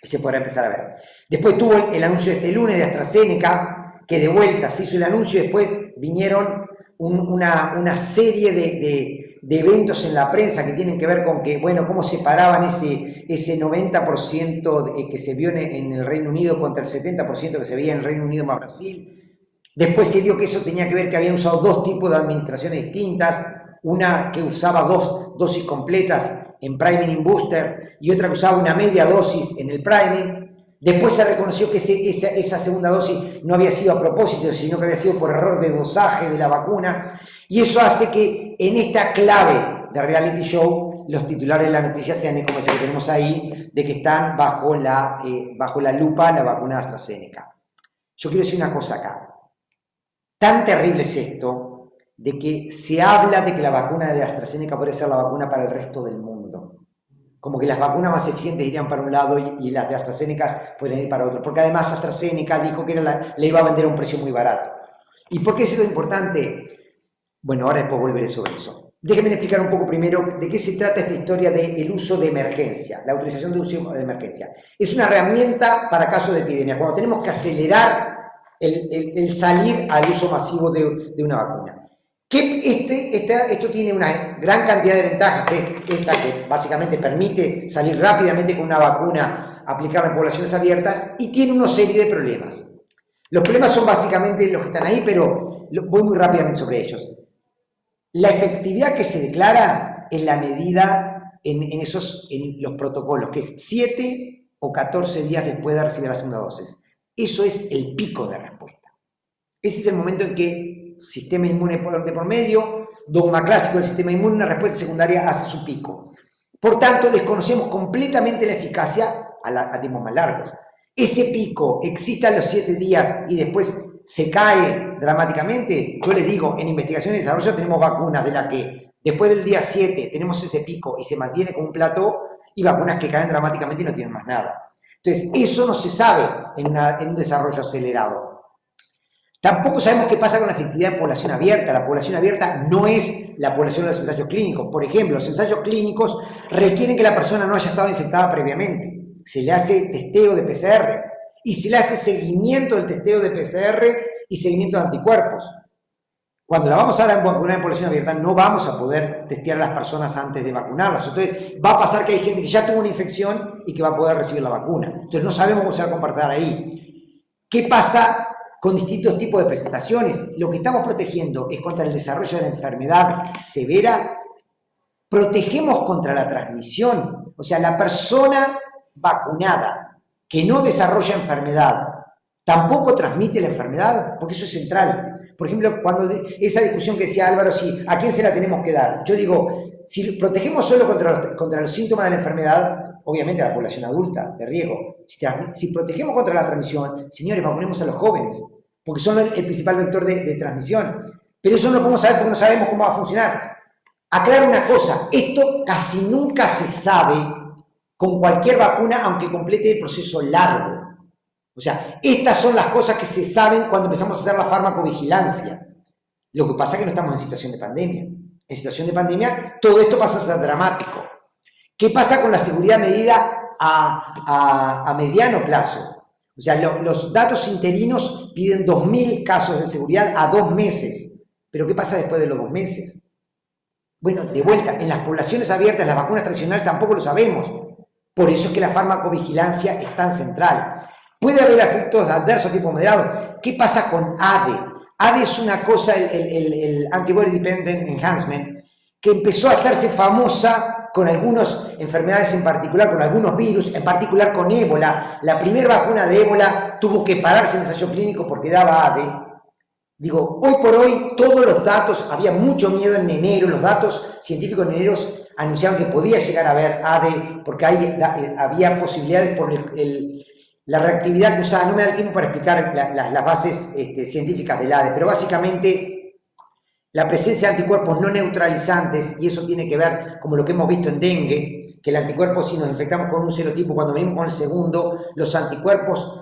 y se podrá empezar a ver. Después tuvo el anuncio de este lunes de AstraZeneca, que de vuelta se hizo el anuncio y después vinieron una serie de eventos en la prensa que tienen que ver con que, bueno, cómo separaban ese 90% que se vio en el Reino Unido contra el 70% que se veía en el Reino Unido más Brasil. Después se vio que eso tenía que ver que habían usado dos tipos de administraciones distintas, una que usaba 2 dosis completas en priming y booster y otra que usaba una media dosis en el priming. Después se reconoció que esa segunda dosis no había sido a propósito, sino que había sido por error de dosaje de la vacuna. Y eso hace que en esta clave de reality show los titulares de la noticia sean como ese que tenemos ahí, de que están bajo la lupa la vacuna de AstraZeneca. Yo quiero decir una cosa acá. Tan terrible es esto de que se habla de que la vacuna de AstraZeneca puede ser la vacuna para el resto del mundo. Como que las vacunas más eficientes irían para un lado y las de AstraZeneca podrían ir para otro. Porque además AstraZeneca dijo que le iba a vender a un precio muy barato. ¿Y por qué es eso importante? Bueno, ahora después volveré sobre eso. Déjenme explicar un poco primero de qué se trata esta historia del uso de emergencia, la autorización de uso de emergencia. Es una herramienta para casos de epidemia, cuando tenemos que acelerar el salir al uso masivo de una vacuna. Esto tiene una gran cantidad de ventajas, que básicamente permite salir rápidamente con una vacuna aplicada en poblaciones abiertas, y tiene una serie de problemas. Los problemas son básicamente los que están ahí, pero voy muy rápidamente sobre ellos. La efectividad que se declara es la medida en los protocolos, que es 7 o 14 días después de recibir la segunda dosis. Eso es el pico de respuesta. Ese es el momento en que sistema inmune de por medio, dogma clásico del sistema inmune, una respuesta secundaria hace su pico. Por tanto, desconocemos completamente la eficacia a tiempos más largos. Ese pico existe a los 7 días y después se cae dramáticamente. Yo les digo, en investigación y desarrollo tenemos vacunas de las que después del día 7 tenemos ese pico y se mantiene como un plató, y vacunas que caen dramáticamente y no tienen más nada. Entonces, eso no se sabe en un desarrollo acelerado. Tampoco sabemos qué pasa con la efectividad en población abierta. La población abierta no es la población de los ensayos clínicos. Por ejemplo, los ensayos clínicos requieren que la persona no haya estado infectada previamente. Se le hace testeo de PCR y se le hace seguimiento del testeo de PCR y seguimiento de anticuerpos. Cuando la vamos a vacunar en población abierta, no vamos a poder testear a las personas antes de vacunarlas. Entonces, va a pasar que hay gente que ya tuvo una infección y que va a poder recibir la vacuna. Entonces, no sabemos cómo se va a comportar ahí. ¿Qué pasa con distintos tipos de presentaciones? Lo que estamos protegiendo es contra el desarrollo de la enfermedad severa. Protegemos contra la transmisión. O sea, la persona vacunada que no desarrolla enfermedad tampoco transmite la enfermedad, porque eso es central. Por ejemplo, cuando esa discusión que decía Álvaro, ¿a quién se la tenemos que dar? Yo digo, si protegemos solo contra los síntomas de la enfermedad, obviamente a la población adulta de riesgo. Si protegemos contra la transmisión, señores, vacunemos a los jóvenes, porque son el principal vector de transmisión. Pero eso no lo podemos saber porque no sabemos cómo va a funcionar. Aclaro una cosa, esto casi nunca se sabe con cualquier vacuna, aunque complete el proceso largo. O sea, estas son las cosas que se saben cuando empezamos a hacer la farmacovigilancia. Lo que pasa es que no estamos en situación de pandemia. En situación de pandemia, todo esto pasa a ser dramático. ¿Qué pasa con la seguridad medida a mediano plazo? O sea, los datos interinos piden 2.000 casos de seguridad a 2 meses. ¿Pero qué pasa después de los 2 meses? Bueno, de vuelta, en las poblaciones abiertas, las vacunas tradicionales tampoco lo sabemos. Por eso es que la farmacovigilancia es tan central. Puede haber efectos adversos tipo moderado. ¿Qué pasa con ADE? ADE es una cosa, el Antibody Dependent Enhancement, que empezó a hacerse famosa con algunas enfermedades en particular, con algunos virus, en particular con ébola. La primera vacuna de ébola tuvo que pararse en ensayo clínico porque daba ADE. Digo, hoy por hoy todos los datos, había mucho miedo en enero, los datos científicos en enero anunciaban que podía llegar a haber ADE porque había posibilidades por la reactividad que usaba. No me da el tiempo para explicar las bases científicas del ADE, pero básicamente la presencia de anticuerpos no neutralizantes, y eso tiene que ver como lo que hemos visto en dengue, que el anticuerpo, si nos infectamos con un serotipo, cuando venimos con el segundo, los anticuerpos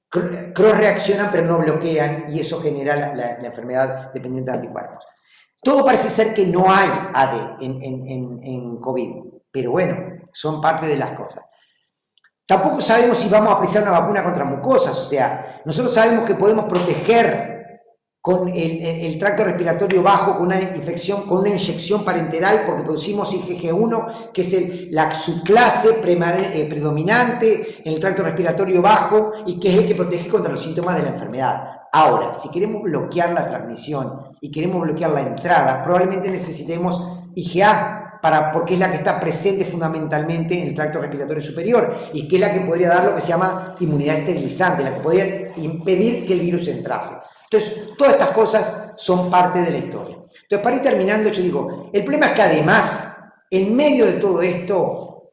cross reaccionan pero no bloquean, y eso genera la enfermedad dependiente de anticuerpos. Todo parece ser que no hay AD en COVID, pero bueno, son parte de las cosas. Tampoco sabemos si vamos a precisar una vacuna contra mucosas, o sea, nosotros sabemos que podemos proteger con el tracto respiratorio bajo, con una infección, con una inyección parenteral, porque producimos IgG1, que es la subclase predominante en el tracto respiratorio bajo y que es el que protege contra los síntomas de la enfermedad. Ahora, si queremos bloquear la transmisión y queremos bloquear la entrada, probablemente necesitemos IgA, porque es la que está presente fundamentalmente en el tracto respiratorio superior y que es la que podría dar lo que se llama inmunidad esterilizante, la que podría impedir que el virus entrase. Entonces, todas estas cosas son parte de la historia. Entonces, para ir terminando, yo digo, el problema es que además, en medio de todo esto,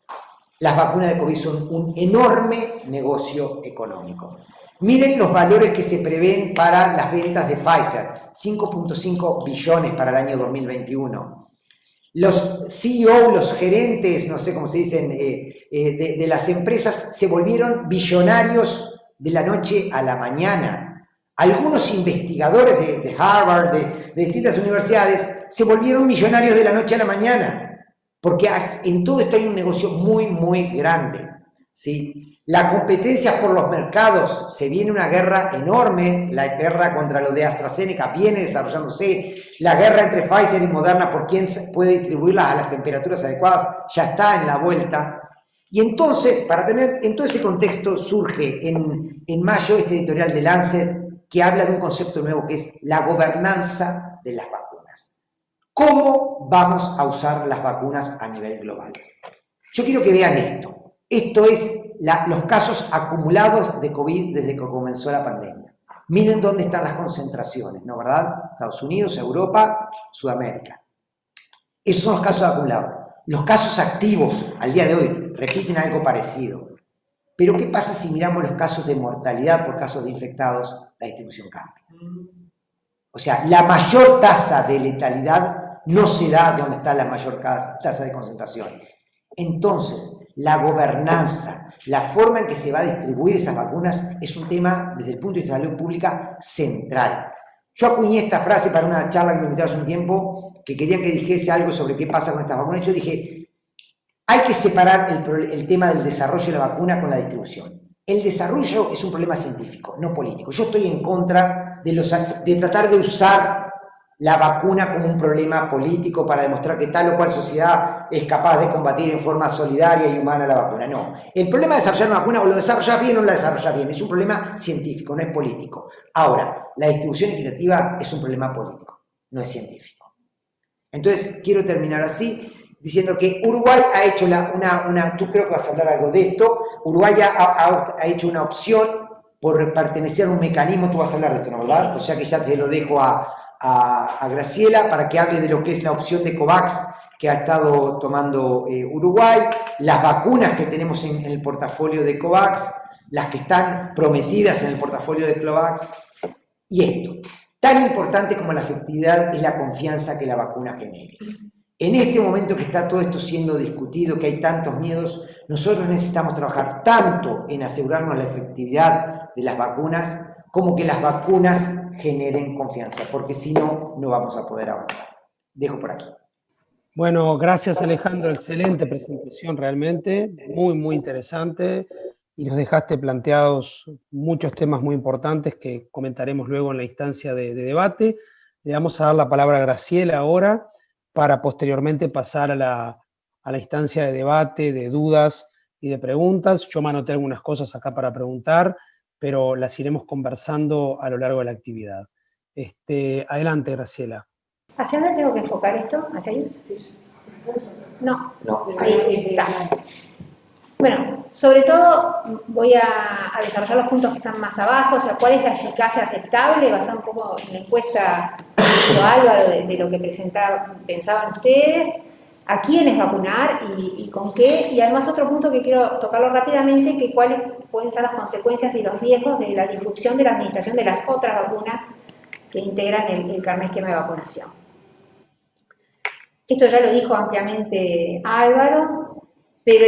las vacunas de COVID son un enorme negocio económico. Miren los valores que se prevén para las ventas de Pfizer, 5.5 billones para el año 2021. Los CEO, los gerentes, no sé cómo se dicen, de las empresas se volvieron billonarios de la noche a la mañana. Algunos investigadores de Harvard, de distintas universidades, se volvieron millonarios de la noche a la mañana, porque en todo esto hay un negocio muy, muy grande, ¿sí? La competencia por los mercados, se viene una guerra enorme, la guerra contra lo de AstraZeneca viene desarrollándose, la guerra entre Pfizer y Moderna por quién puede distribuirlas a las temperaturas adecuadas, ya está en la vuelta. Y entonces, en todo ese contexto surge en mayo este editorial de Lancet, que habla de un concepto nuevo que es la gobernanza de las vacunas. ¿Cómo vamos a usar las vacunas a nivel global? Yo quiero que vean esto. Esto es los casos acumulados de COVID desde que comenzó la pandemia. Miren dónde están las concentraciones, ¿no verdad? Estados Unidos, Europa, Sudamérica. Esos son los casos acumulados. Los casos activos al día de hoy repiten algo parecido. Pero ¿qué pasa si miramos los casos de mortalidad por casos de infectados? La distribución cambia. O sea, la mayor tasa de letalidad no se da donde está la mayor tasa de concentración. Entonces, la gobernanza, la forma en que se va a distribuir esas vacunas es un tema, desde el punto de vista de salud pública, central. Yo acuñé esta frase para una charla que me invitaron hace un tiempo, que querían que dijese algo sobre qué pasa con estas vacunas. Yo dije, hay que separar el tema del desarrollo de la vacuna con la distribución. El desarrollo es un problema científico, no político. Yo estoy en contra de tratar de usar la vacuna como un problema político para demostrar que tal o cual sociedad es capaz de combatir en forma solidaria y humana la vacuna. No. El problema de desarrollar una vacuna, o lo desarrollas bien o no la desarrollas bien, es un problema científico, no es político. Ahora, la distribución equitativa es un problema político, no es científico. Entonces, quiero terminar así, diciendo que Uruguay ha hecho tú creo que vas a hablar algo de esto, Uruguay ha hecho una opción por pertenecer a un mecanismo, tú vas a hablar de esto, ¿no, verdad? O sea que ya te lo dejo a Graciela para que hable de lo que es la opción de COVAX que ha estado tomando Uruguay, las vacunas que tenemos en el portafolio de COVAX, las que están prometidas en el portafolio de COVAX, y esto. Tan importante como la efectividad es la confianza que la vacuna genere. En este momento que está todo esto siendo discutido, que hay tantos miedos, nosotros necesitamos trabajar tanto en asegurarnos la efectividad de las vacunas, como que las vacunas generen confianza, porque si no, no vamos a poder avanzar. Dejo por aquí. Bueno, gracias Alejandro, excelente presentación realmente, muy, muy interesante, y nos dejaste planteados muchos temas muy importantes que comentaremos luego en la instancia de debate. Le vamos a dar la palabra a Graciela ahora, para posteriormente pasar a la instancia de debate, de dudas y de preguntas. Yo me anoté algunas cosas acá para preguntar, pero las iremos conversando a lo largo de la actividad. Adelante, Graciela. ¿Hacia dónde tengo que enfocar esto? ¿Hacia ahí? No. No, ahí está. Bueno, sobre todo voy a desarrollar los puntos que están más abajo, o sea, cuál es la eficacia aceptable, basada un poco en la encuesta de Álvaro de lo que pensaban ustedes, a quiénes vacunar y con qué, y además otro punto que quiero tocarlo rápidamente, que cuáles pueden ser las consecuencias y los riesgos de la disrupción de la administración de las otras vacunas que integran el carnet esquema de vacunación. Esto ya lo dijo ampliamente Álvaro, pero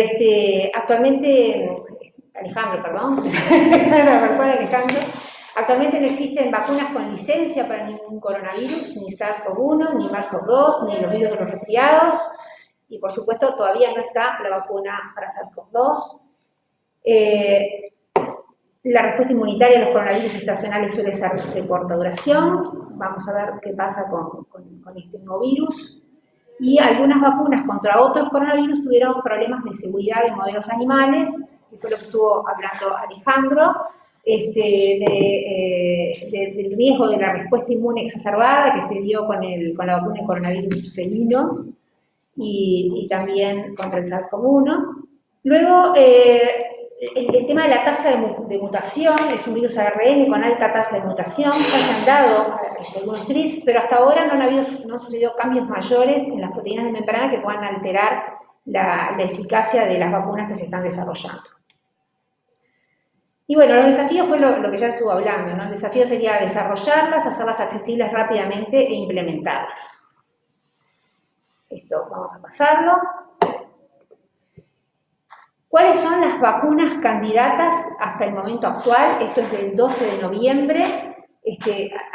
actualmente, Alejandro, perdón, la persona Alejandro, actualmente no existen vacunas con licencia para ningún coronavirus, ni SARS-CoV-1, ni SARS-CoV-2, ni los virus de los resfriados, y por supuesto todavía no está la vacuna para SARS-CoV-2. La respuesta inmunitaria a los coronavirus estacionales suele ser de corta duración. Vamos a ver qué pasa con este nuevo virus. Y algunas vacunas contra otros coronavirus tuvieron problemas de seguridad de modelos animales, que fue lo que estuvo hablando Alejandro, del riesgo de la respuesta inmune exacerbada que se vio con la vacuna de coronavirus felino y también contra el SARS-CoV-1. Luego, el tema de la tasa de mutación, es un virus ARN con alta tasa de mutación, ya se han dado algunos trips, pero hasta ahora no han sucedido cambios mayores en las proteínas de membrana que puedan alterar la eficacia de las vacunas que se están desarrollando. Y bueno, los desafíos fue lo que ya estuvo hablando, ¿no? El desafío sería desarrollarlas, hacerlas accesibles rápidamente e implementarlas. Esto vamos a pasarlo. ¿Cuáles son las vacunas candidatas hasta el momento actual? Esto es del 12 de noviembre.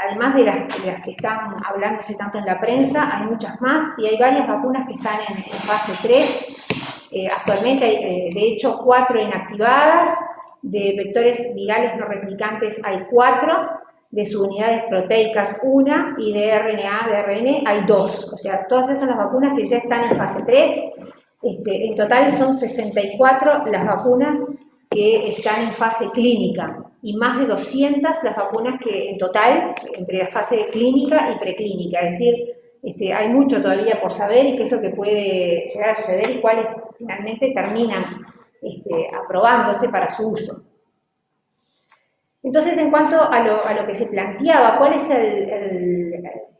Además de las que están hablándose tanto en la prensa, hay muchas más y hay varias vacunas que están en fase 3. Actualmente hay, de hecho, 4 inactivadas. De vectores virales no replicantes hay 4. De subunidades proteicas 1 y de RNA, de ARN hay 2. O sea, todas esas son las vacunas que ya están en fase 3. En total son 64 las vacunas que están en fase clínica y más de 200 las vacunas que en total, entre la fase clínica y preclínica. Es decir, hay mucho todavía por saber y qué es lo que puede llegar a suceder y cuáles finalmente terminan aprobándose para su uso. Entonces, en cuanto a lo que se planteaba, ¿cuál es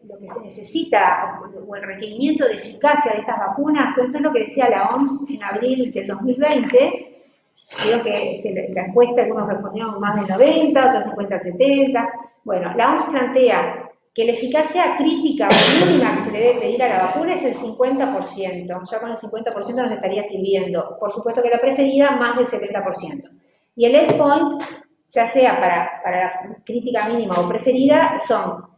lo que se necesita o el requerimiento de eficacia de estas vacunas? Pues esto es lo que decía la OMS en abril del 2020. Vieron que la encuesta, algunos respondieron más del 90, otros 50 al 70. Bueno, la OMS plantea que la eficacia crítica o mínima que se le debe pedir a la vacuna es el 50%. Ya con el 50% nos estaría sirviendo. Por supuesto que la preferida, más del 70%. Y el endpoint, ya sea para la crítica mínima o preferida, son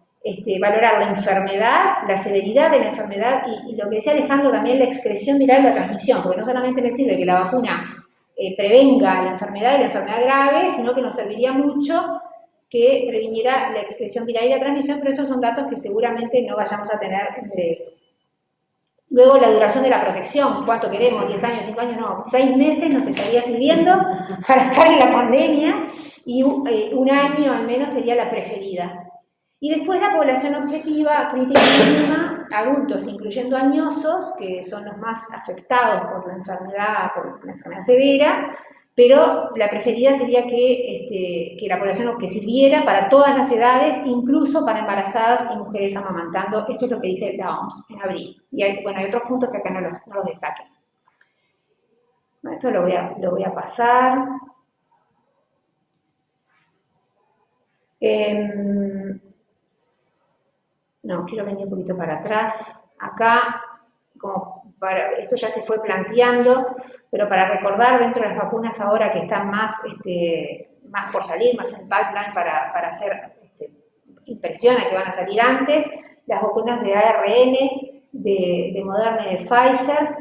valorar la enfermedad, la severidad de la enfermedad y lo que decía Alejandro también, la excreción viral de la transmisión, porque no solamente me sirve que la vacuna prevenga la enfermedad y la enfermedad grave, sino que nos serviría mucho que previniera la excreción viral y la transmisión, pero estos son datos que seguramente no vayamos a tener en breve. Luego la duración de la protección, ¿cuánto queremos? ¿10 años, 5 años? No, 6 meses nos estaría sirviendo para estar en la pandemia y un año al menos sería la preferida. Y después la población objetiva, crítica mínima, adultos, incluyendo añosos, que son los más afectados por la enfermedad severa, pero la preferida sería que la población que sirviera para todas las edades, incluso para embarazadas y mujeres amamantando. Esto es lo que dice la OMS en abril. Y hay otros puntos que acá no los destaquen. Bueno, esto lo voy a pasar. No, quiero venir un poquito para atrás. Acá, esto ya se fue planteando, pero para recordar dentro de las vacunas ahora que están más por salir, más en pipeline para hacer impresiones que van a salir antes, las vacunas de ARN, de Moderna y de Pfizer,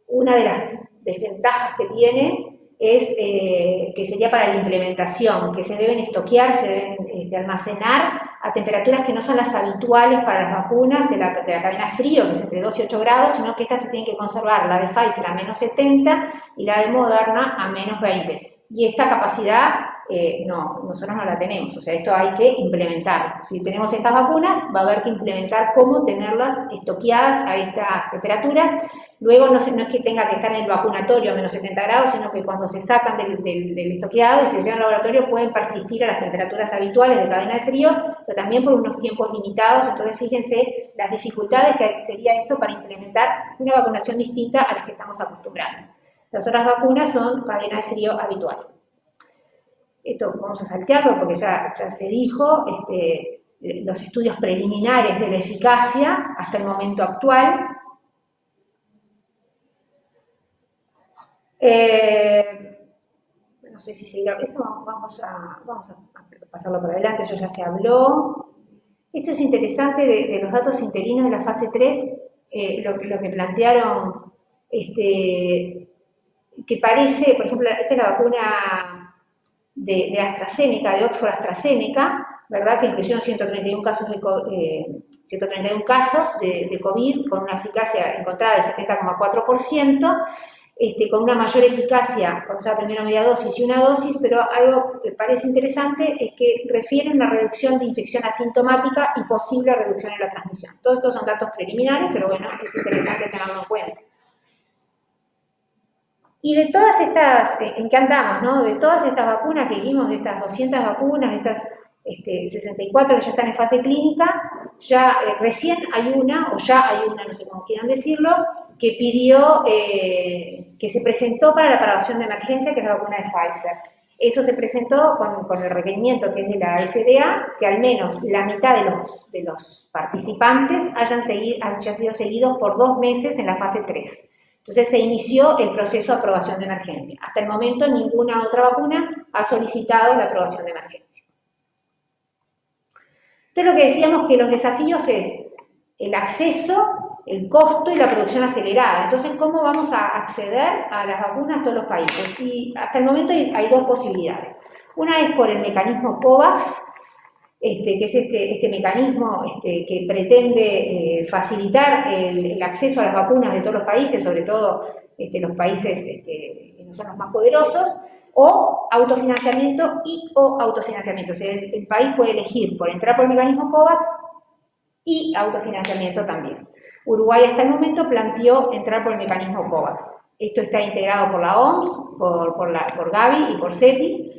una de las desventajas que tiene es que sería para la implementación, que se deben estoquear, se deben almacenar a temperaturas que no son las habituales para las vacunas de la cadena frío, que es entre 2 y 8 grados, sino que estas se tienen que conservar, la de Pfizer a menos 70 y la de Moderna a menos 20. Y esta capacidad nosotros no la tenemos, o sea, esto hay que implementarlo. Si tenemos estas vacunas, va a haber que implementar cómo tenerlas estoqueadas a estas temperaturas. Luego no es que tenga que estar en el vacunatorio a menos 70 grados, sino que cuando se sacan del estoqueado y se llevan al laboratorio pueden persistir a las temperaturas habituales de cadena de frío, pero también por unos tiempos limitados. Entonces fíjense las dificultades que sería esto para implementar una vacunación distinta a las que estamos acostumbrados. Las otras vacunas son cadena de frío habitual. Esto vamos a saltearlo porque ya se dijo, los estudios preliminares de la eficacia hasta el momento actual. No sé si seguir esto, vamos a pasarlo por adelante, eso ya se habló. Esto es interesante de los datos interinos de la fase 3, lo que plantearon, que parece, por ejemplo, esta es la vacuna de AstraZeneca, de Oxford AstraZeneca, ¿verdad? Que incluyeron 131 casos de COVID con una eficacia encontrada del 70,4%, con una mayor eficacia cuando sea primera media dosis y una dosis, pero algo que parece interesante es que refieren a reducción de infección asintomática y posible reducción en la transmisión. Todos estos son datos preliminares, pero bueno, es interesante tenerlo en cuenta. Y de todas estas, ¿en qué andamos, no? De todas estas vacunas que vimos, de estas 200 vacunas, de estas 64 que ya están en fase clínica, ya recién hay una, o ya hay una, no sé cómo quieran decirlo, que pidió, que se presentó para la aprobación de emergencia, que es la vacuna de Pfizer. Eso se presentó con el requerimiento que es de la FDA, que al menos la mitad de los participantes hayan sido seguidos por 2 meses en la fase 3. Entonces se inició el proceso de aprobación de emergencia. Hasta el momento ninguna otra vacuna ha solicitado la aprobación de emergencia. Entonces lo que decíamos que los desafíos es el acceso, el costo y la producción acelerada. Entonces, ¿cómo vamos a acceder a las vacunas en todos los países? Y hasta el momento hay 2 posibilidades. Una es por el mecanismo COVAX, que es este mecanismo que pretende facilitar el acceso a las vacunas de todos los países, sobre todo los países que no son los más poderosos, o autofinanciamiento o autofinanciamiento. O sea, el país puede elegir por entrar por el mecanismo COVAX y autofinanciamiento también. Uruguay hasta el momento planteó entrar por el mecanismo COVAX. Esto está integrado por la OMS, por Gavi y por CEPI.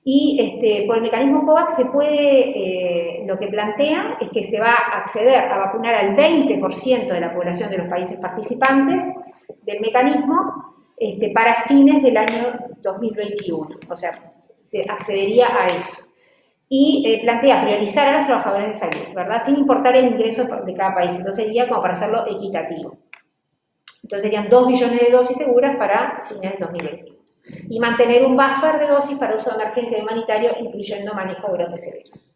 Y por el mecanismo COVAX se puede, lo que plantean es que se va a acceder a vacunar al 20% de la población de los países participantes del mecanismo para fines del año 2021. O sea, se accedería a eso. Y plantea priorizar a los trabajadores de salud, ¿verdad? Sin importar el ingreso de cada país. Entonces sería como para hacerlo equitativo. Entonces serían 2 millones de dosis seguras para fines del 2021. Y mantener un buffer de dosis para uso de emergencia y humanitario, incluyendo manejo de brotes severos.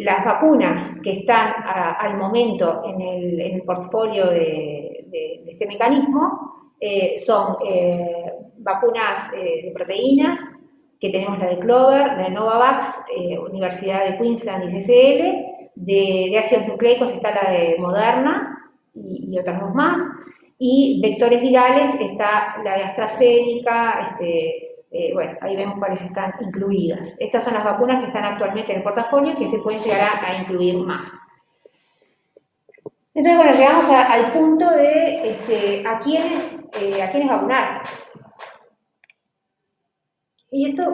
Las vacunas que están al momento en el portfolio de este mecanismo son vacunas de proteínas, que tenemos la de Clover, la de Novavax, Universidad de Queensland y CCL, de ácidos nucleicos está la de Moderna y otras 2 más, y vectores virales está la de AstraZeneca, bueno, ahí vemos cuáles están incluidas. Estas son las vacunas que están actualmente en el portafolio y que se pueden llegar a incluir más. Entonces, bueno, llegamos al punto de a quiénes vacunar. Y esto,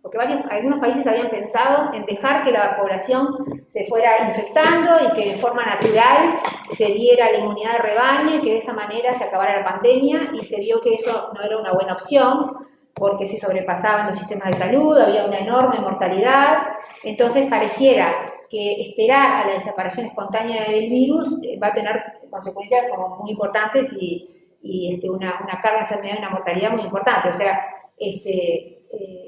porque algunos países habían pensado en dejar que la población se fuera infectando y que de forma natural se diera la inmunidad de rebaño y que de esa manera se acabara la pandemia, y se vio que eso no era una buena opción porque se sobrepasaban los sistemas de salud, había una enorme mortalidad. Entonces pareciera que esperar a la desaparición espontánea del virus va a tener consecuencias como muy importantes y una carga de enfermedad y una mortalidad muy importante. O sea,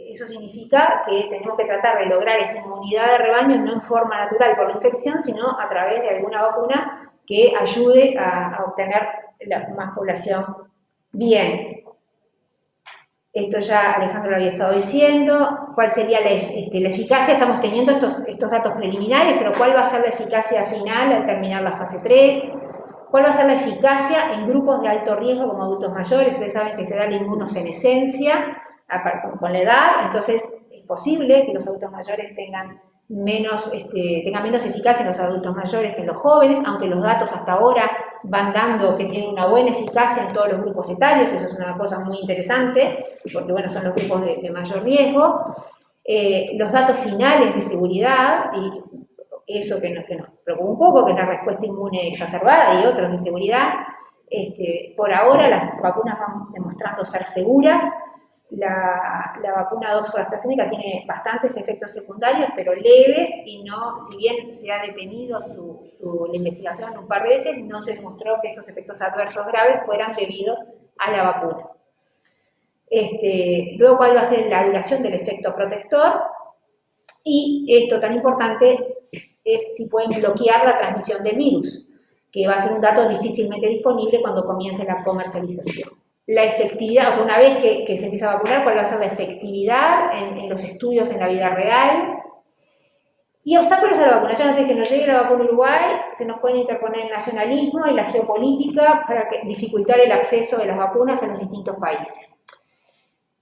eso significa que tenemos que tratar de lograr esa inmunidad de rebaño no en forma natural por la infección, sino a través de alguna vacuna que ayude a obtener más población bien. Esto ya Alejandro lo había estado diciendo. ¿Cuál sería la eficacia? Estamos teniendo estos datos preliminares, pero ¿cuál va a ser la eficacia final al terminar la fase 3? ¿Cuál va a ser la eficacia en grupos de alto riesgo como adultos mayores? Ustedes saben que se da la inmunosenescencia con la edad, entonces es posible que los adultos mayores tengan menos eficacia en los adultos mayores que en los jóvenes, aunque los datos hasta ahora van dando que tienen una buena eficacia en todos los grupos etarios. Eso es una cosa muy interesante, porque bueno, son los grupos de mayor riesgo. Los datos finales de seguridad, y eso que nos preocupa un poco, que es la respuesta inmune exacerbada y otros de seguridad, por ahora las vacunas van demostrando ser seguras. la vacuna de Oxford AstraZeneca tiene bastantes efectos secundarios, pero leves, y no, si bien se ha detenido la investigación un par de veces, no se demostró que estos efectos adversos graves fueran debidos a la vacuna. Luego, ¿cuál va a ser la duración del efecto protector? Y esto tan importante es si pueden bloquear la transmisión del virus, que va a ser un dato difícilmente disponible cuando comience la comercialización. La efectividad, o sea, una vez que se empieza a vacunar, ¿cuál va a ser la efectividad en los estudios en la vida real? Y obstáculos a la vacunación. Antes de que nos llegue la vacuna a Uruguay, se nos pueden interponer el nacionalismo y la geopolítica para dificultar el acceso de las vacunas a los distintos países.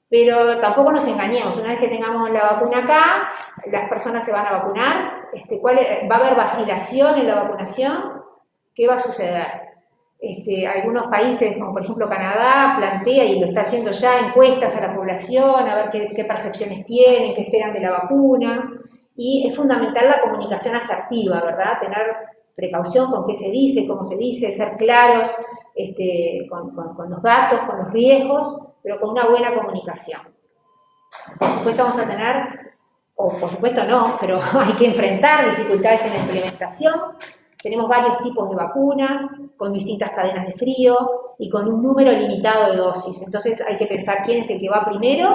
Pero tampoco nos engañemos, una vez que tengamos la vacuna acá, las personas se van a vacunar. ¿Va a haber vacilación en la vacunación? ¿Qué va a suceder? Algunos países, como por ejemplo Canadá, plantea, y lo está haciendo ya, encuestas a la población, a ver qué percepciones tienen, qué esperan de la vacuna. Y es fundamental la comunicación asertiva, ¿verdad? Tener precaución con qué se dice, cómo se dice, ser claros con los datos, con los riesgos, pero con una buena comunicación. Por supuesto vamos a tener, o por supuesto no, pero hay que enfrentar dificultades en la implementación. Tenemos varios tipos de vacunas, con distintas cadenas de frío y con un número limitado de dosis. Entonces hay que pensar quién es el que va primero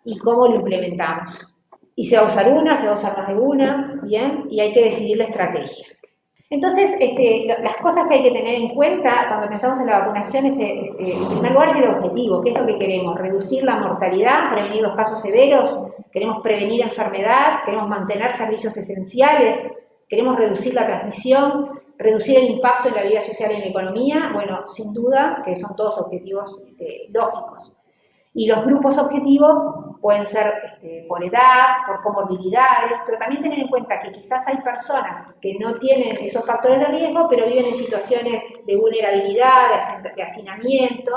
y cómo lo implementamos. Y se va a usar una, se va a usar más de una, ¿bien? Y hay que decidir la estrategia. Entonces, las cosas que hay que tener en cuenta cuando pensamos en la vacunación es, en primer lugar, es el objetivo. ¿Qué es lo que queremos? Reducir la mortalidad, prevenir los casos severos, queremos prevenir enfermedad, queremos mantener servicios esenciales, queremos reducir la transmisión, reducir el impacto en la vida social y en la economía. Bueno, sin duda que son todos objetivos lógicos. Y los grupos objetivos pueden ser por edad, por comorbilidades, pero también tener en cuenta que quizás hay personas que no tienen esos factores de riesgo, pero viven en situaciones de vulnerabilidad, de hacinamiento,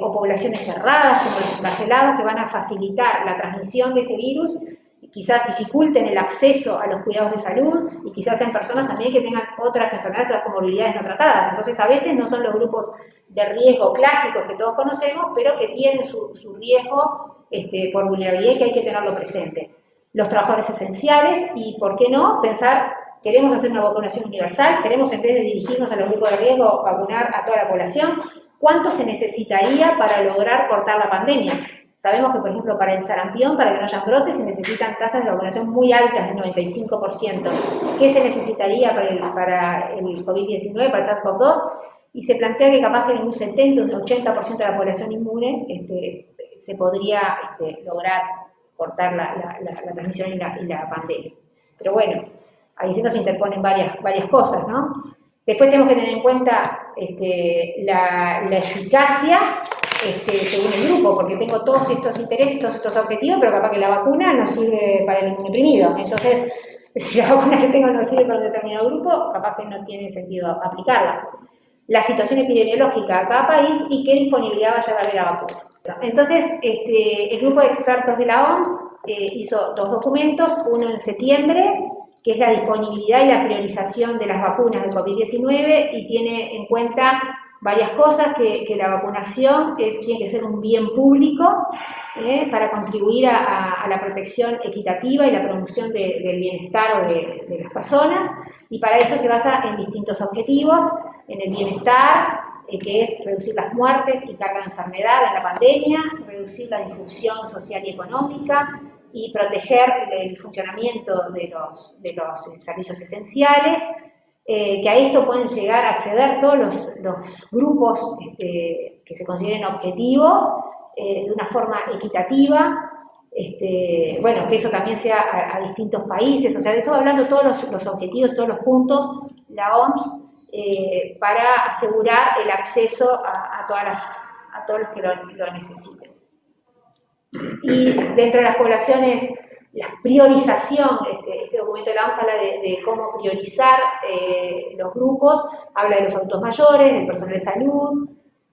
o poblaciones cerradas, como los encarcelados, que van a facilitar la transmisión de este virus, y quizás dificulten el acceso a los cuidados de salud, y quizás sean personas también que tengan otras enfermedades, otras comorbilidades no tratadas. Entonces, a veces no son los grupos de riesgo clásicos que todos conocemos, pero que tienen su riesgo por vulnerabilidad, y que hay que tenerlo presente. Los trabajadores esenciales, y por qué no, pensar, queremos hacer una vacunación universal, queremos, en vez de dirigirnos a los grupos de riesgo, vacunar a toda la población. ¿Cuánto se necesitaría para lograr cortar la pandemia? Sabemos que, por ejemplo, para el sarampión, para que no haya brotes, se necesitan tasas de vacunación muy altas, del 95%. ¿Qué se necesitaría para el COVID-19, para el SARS-CoV-2? Y se plantea que capaz que en un 70, un 80% de la población inmune se podría lograr cortar la transmisión y la pandemia. Pero bueno, ahí se nos interponen varias cosas, ¿no? Después tenemos que tener en cuenta la eficacia según el grupo, porque tengo todos estos intereses, todos estos objetivos, pero capaz que la vacuna no sirve para el inmunodeprimido. Entonces, si la vacuna que tengo no sirve para un determinado grupo, capaz que no tiene sentido aplicarla. La situación epidemiológica a cada país y qué disponibilidad va a llevar de la vacuna. Entonces, el grupo de expertos de la OMS hizo 2 documentos, uno en septiembre, que es la disponibilidad y la priorización de las vacunas del COVID-19, y tiene en cuenta varias cosas, que la vacunación tiene que ser un bien público para contribuir a la protección equitativa y la promoción del bienestar de las personas, y para eso se basa en distintos objetivos, en el bienestar, que es reducir las muertes y carga de enfermedad en la pandemia, reducir la difusión social y económica, y proteger el funcionamiento de los servicios esenciales, que a esto pueden llegar a acceder todos los grupos que se consideren objetivos de una forma equitativa. Bueno, que eso también sea a distintos países, o sea, de eso va hablando todos los objetivos, todos los puntos, la OMS, para asegurar el acceso a todos los que lo necesiten. Y dentro de las poblaciones, la priorización, este documento de la OMS habla de cómo priorizar los grupos, habla de los adultos mayores, del personal de salud,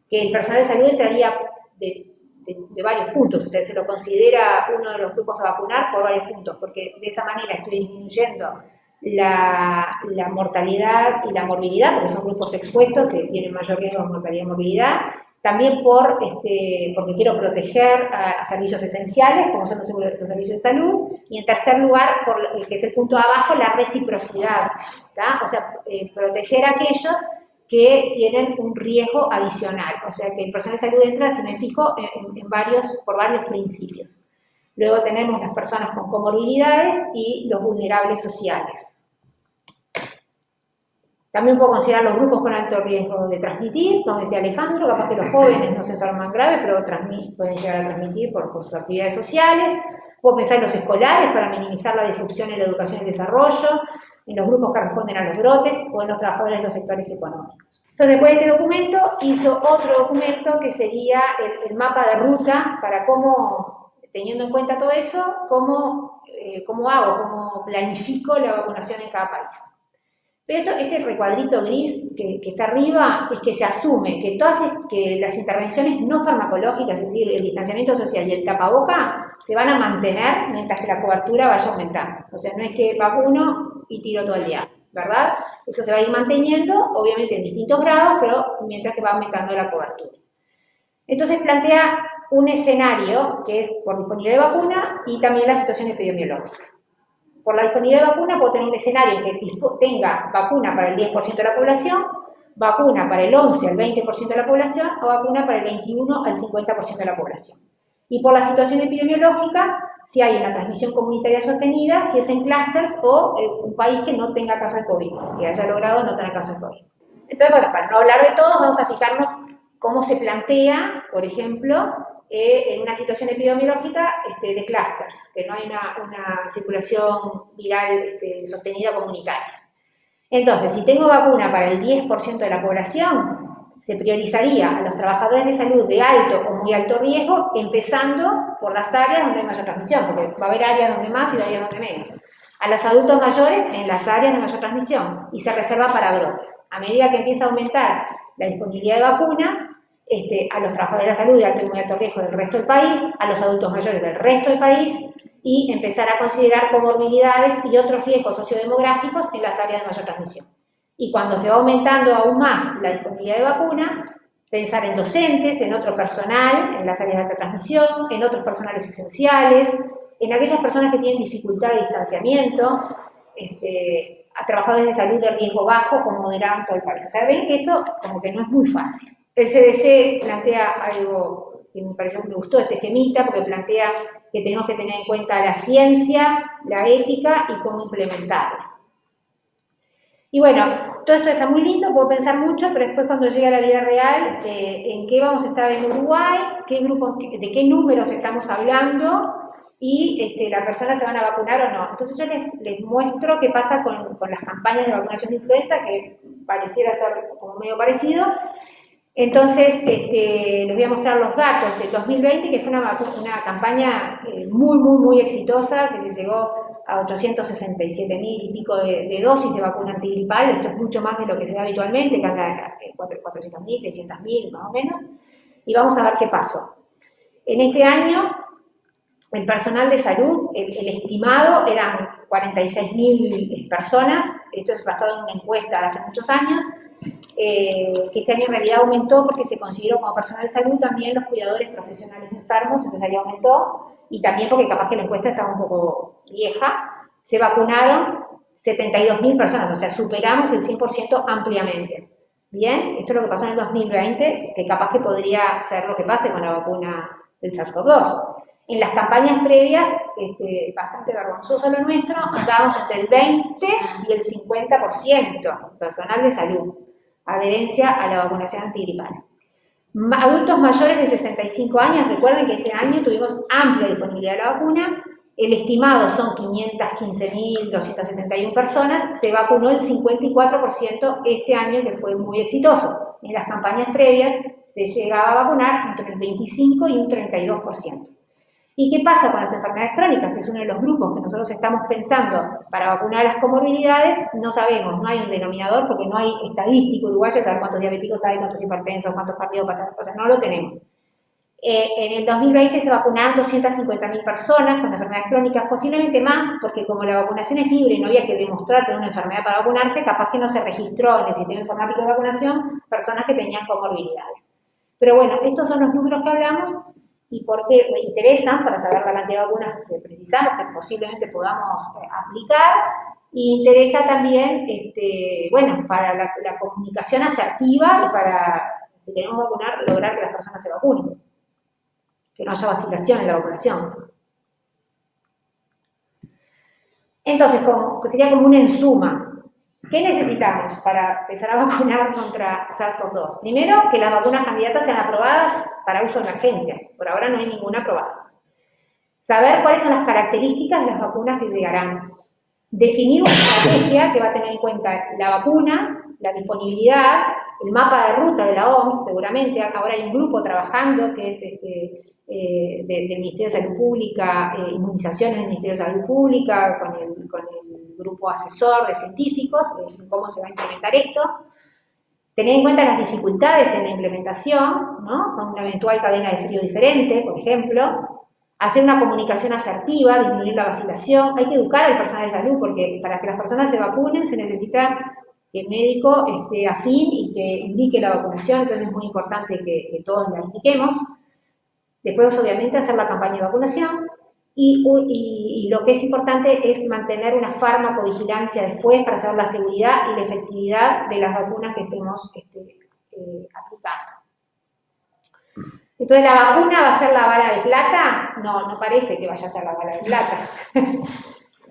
que el personal de salud entraría de varios puntos, o sea, se lo considera uno de los grupos a vacunar por varios puntos, porque de esa manera estoy disminuyendo la mortalidad y la morbilidad, porque son grupos expuestos que tienen mayor riesgo de mortalidad y morbilidad. también porque quiero proteger a servicios esenciales, como son los servicios de salud, y en tercer lugar, que es el punto de abajo, la reciprocidad, ¿tá? O sea, proteger a aquellos que tienen un riesgo adicional, o sea, que el personal de salud entra, si me fijo, por varios principios. Luego tenemos las personas con comorbilidades y los vulnerables sociales. También puedo considerar los grupos con alto riesgo de transmitir, como decía Alejandro, capaz que los jóvenes no se enferman grave, pero pueden llegar a transmitir por sus actividades sociales. Puedo pensar en los escolares para minimizar la disrupción en la educación y el desarrollo, en los grupos que responden a los brotes o en los trabajadores de los sectores económicos. Entonces, después de este documento, hizo otro documento que sería el mapa de ruta para cómo, teniendo en cuenta todo eso, cómo planifico la vacunación en cada país. Pero este recuadrito gris que está arriba es que se asume que que las intervenciones no farmacológicas, es decir, el distanciamiento social y el tapaboca, se van a mantener mientras que la cobertura vaya aumentando. O sea, no es que vacuno y tiro todo el día, ¿verdad? Esto se va a ir manteniendo, obviamente en distintos grados, pero mientras que va aumentando la cobertura. Entonces plantea un escenario que es por disponibilidad de vacuna y también la situación epidemiológica. Por la disponibilidad de vacuna puedo tener un escenario en que tenga vacuna para el 10% de la población, vacuna para el 11 al 20% de la población o vacuna para el 21 al 50% de la población. Y por la situación epidemiológica, si hay una transmisión comunitaria sostenida, si es en clústeres o un país que no tenga casos de COVID, que haya logrado no tener casos de COVID. Entonces, bueno, para no hablar de todos, vamos a fijarnos cómo se plantea, por ejemplo, en una situación epidemiológica de clústeres, que no hay una circulación viral sostenida comunitaria. Entonces, si tengo vacuna para el 10% de la población, se priorizaría a los trabajadores de salud de alto o muy alto riesgo, empezando por las áreas donde hay mayor transmisión, porque va a haber áreas donde más y áreas donde menos. A los adultos mayores en las áreas de mayor transmisión y se reserva para brotes. A medida que empieza a aumentar la disponibilidad de vacuna, a los trabajadores de la salud de alto y muy alto riesgo del resto del país, a los adultos mayores del resto del país y empezar a considerar comorbilidades y otros riesgos sociodemográficos en las áreas de mayor transmisión. Y cuando se va aumentando aún más la disponibilidad de vacuna, pensar en docentes, en otro personal, en las áreas de alta transmisión, en otros personales esenciales, en aquellas personas que tienen dificultad de distanciamiento, a trabajadores de salud de riesgo bajo o moderado en todo el país. O sea, ven que esto como que no es muy fácil. El CDC plantea algo que me gustó, este esquemita, porque plantea que tenemos que tener en cuenta la ciencia, la ética y cómo implementarla. Y bueno, todo esto está muy lindo, puedo pensar mucho, pero después cuando llegue a la vida real, en qué vamos a estar en Uruguay, de qué números estamos hablando y las personas se van a vacunar o no. Entonces yo les muestro qué pasa con las campañas de vacunación de influenza, que pareciera ser como medio parecido. Entonces, les voy a mostrar los datos del 2020, que fue una campaña muy exitosa, que se llegó a 867.000 y pico de dosis de vacuna antigripal. Esto es mucho más de lo que se da habitualmente, que anda 400.000, 600.000 más o menos. Y vamos a ver qué pasó. En este año, el personal de salud, el estimado eran 46.000 personas. Esto es basado en una encuesta de hace muchos años. Que este año en realidad aumentó porque se consideró como personal de salud también los cuidadores profesionales de enfermos, entonces ahí aumentó, y también porque capaz que la encuesta estaba un poco vieja. Se vacunaron 72.000 personas, o sea, superamos el 100% ampliamente. Bien, esto es lo que pasó en el 2020, que capaz que podría ser lo que pase con la vacuna del SARS-CoV-2. En las campañas previas, bastante vergonzoso lo nuestro, estábamos entre el 20 y el 50% personal de salud, adherencia a la vacunación antigripal. Adultos mayores de 65 años, recuerden que este año tuvimos amplia disponibilidad de la vacuna, el estimado son 515.271 personas, se vacunó el 54% este año, que fue muy exitoso. En las campañas previas se llegaba a vacunar entre el 25 y un 32%. ¿Y qué pasa con las enfermedades crónicas? Que es uno de los grupos que nosotros estamos pensando para vacunar las comorbilidades. No sabemos, no hay un denominador porque no hay estadístico uruguayo, saber cuántos diabéticos hay, cuántos hipertensos, cuántos cardiópatas, o sea, no lo tenemos. En el 2020 se vacunaron 250.000 personas con enfermedades crónicas, posiblemente más, porque como la vacunación es libre y no había que demostrar tener una enfermedad para vacunarse, capaz que no se registró en el sistema informático de vacunación personas que tenían comorbilidades. Pero bueno, estos son los números que hablamos y por qué me interesan para saber la cantidad de vacunas que precisamos, que posiblemente podamos aplicar. Y interesa también, bueno, para la comunicación asertiva y para, si queremos vacunar, lograr que las personas se vacunen. Que no haya vacilación en la vacunación. Entonces, sería como una ensuma. ¿Qué necesitamos para empezar a vacunar contra SARS-CoV-2? Primero, que las vacunas candidatas sean aprobadas para uso de emergencia. Por ahora no hay ninguna aprobada. Saber cuáles son las características de las vacunas que llegarán. Definir una estrategia que va a tener en cuenta la vacuna, la disponibilidad, el mapa de ruta de la OMS, seguramente. Ahora hay un grupo trabajando que es del Ministerio de Salud Pública, inmunizaciones del Ministerio de Salud Pública, con el grupo asesor de científicos, de cómo se va a implementar esto. Tener en cuenta las dificultades en la implementación, ¿no? Con una eventual cadena de frío diferente, por ejemplo. Hacer una comunicación asertiva, disminuir la vacilación. Hay que educar al personal de salud, porque para que las personas se vacunen se necesita que el médico esté afín y que indique la vacunación, entonces es muy importante que todos la indiquemos. Después, obviamente, hacer la campaña de vacunación. Y lo que es importante es mantener una farmacovigilancia después para saber la seguridad y la efectividad de las vacunas que estemos aplicando. Entonces, ¿la vacuna va a ser la bala de plata? No, no parece que vaya a ser la bala de plata.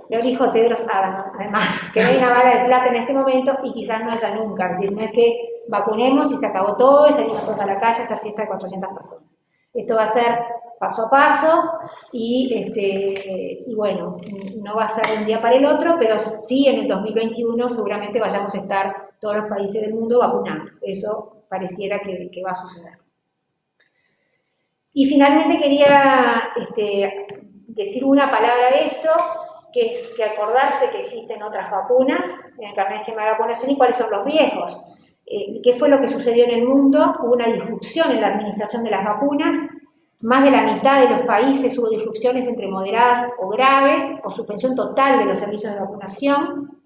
Lo dijo Tedros Adhanom, además, que no hay una bala de plata en este momento y quizás no haya nunca. Es decir, no es que vacunemos y se acabó todo y salimos todos a la calle a hacer fiesta de 400 personas. Esto va a ser paso a paso y bueno, no va a ser de un día para el otro, pero sí en el 2021 seguramente vayamos a estar todos los países del mundo vacunando. Eso pareciera que va a suceder. Y finalmente quería decir una palabra de esto, que es que acordarse que existen otras vacunas en el carnet de esquema de vacunación y cuáles son los riesgos. ¿Qué fue lo que sucedió en el mundo? Hubo una disrupción en la administración de las vacunas. Más de la mitad de los países hubo disrupciones entre moderadas o graves, o suspensión total de los servicios de vacunación,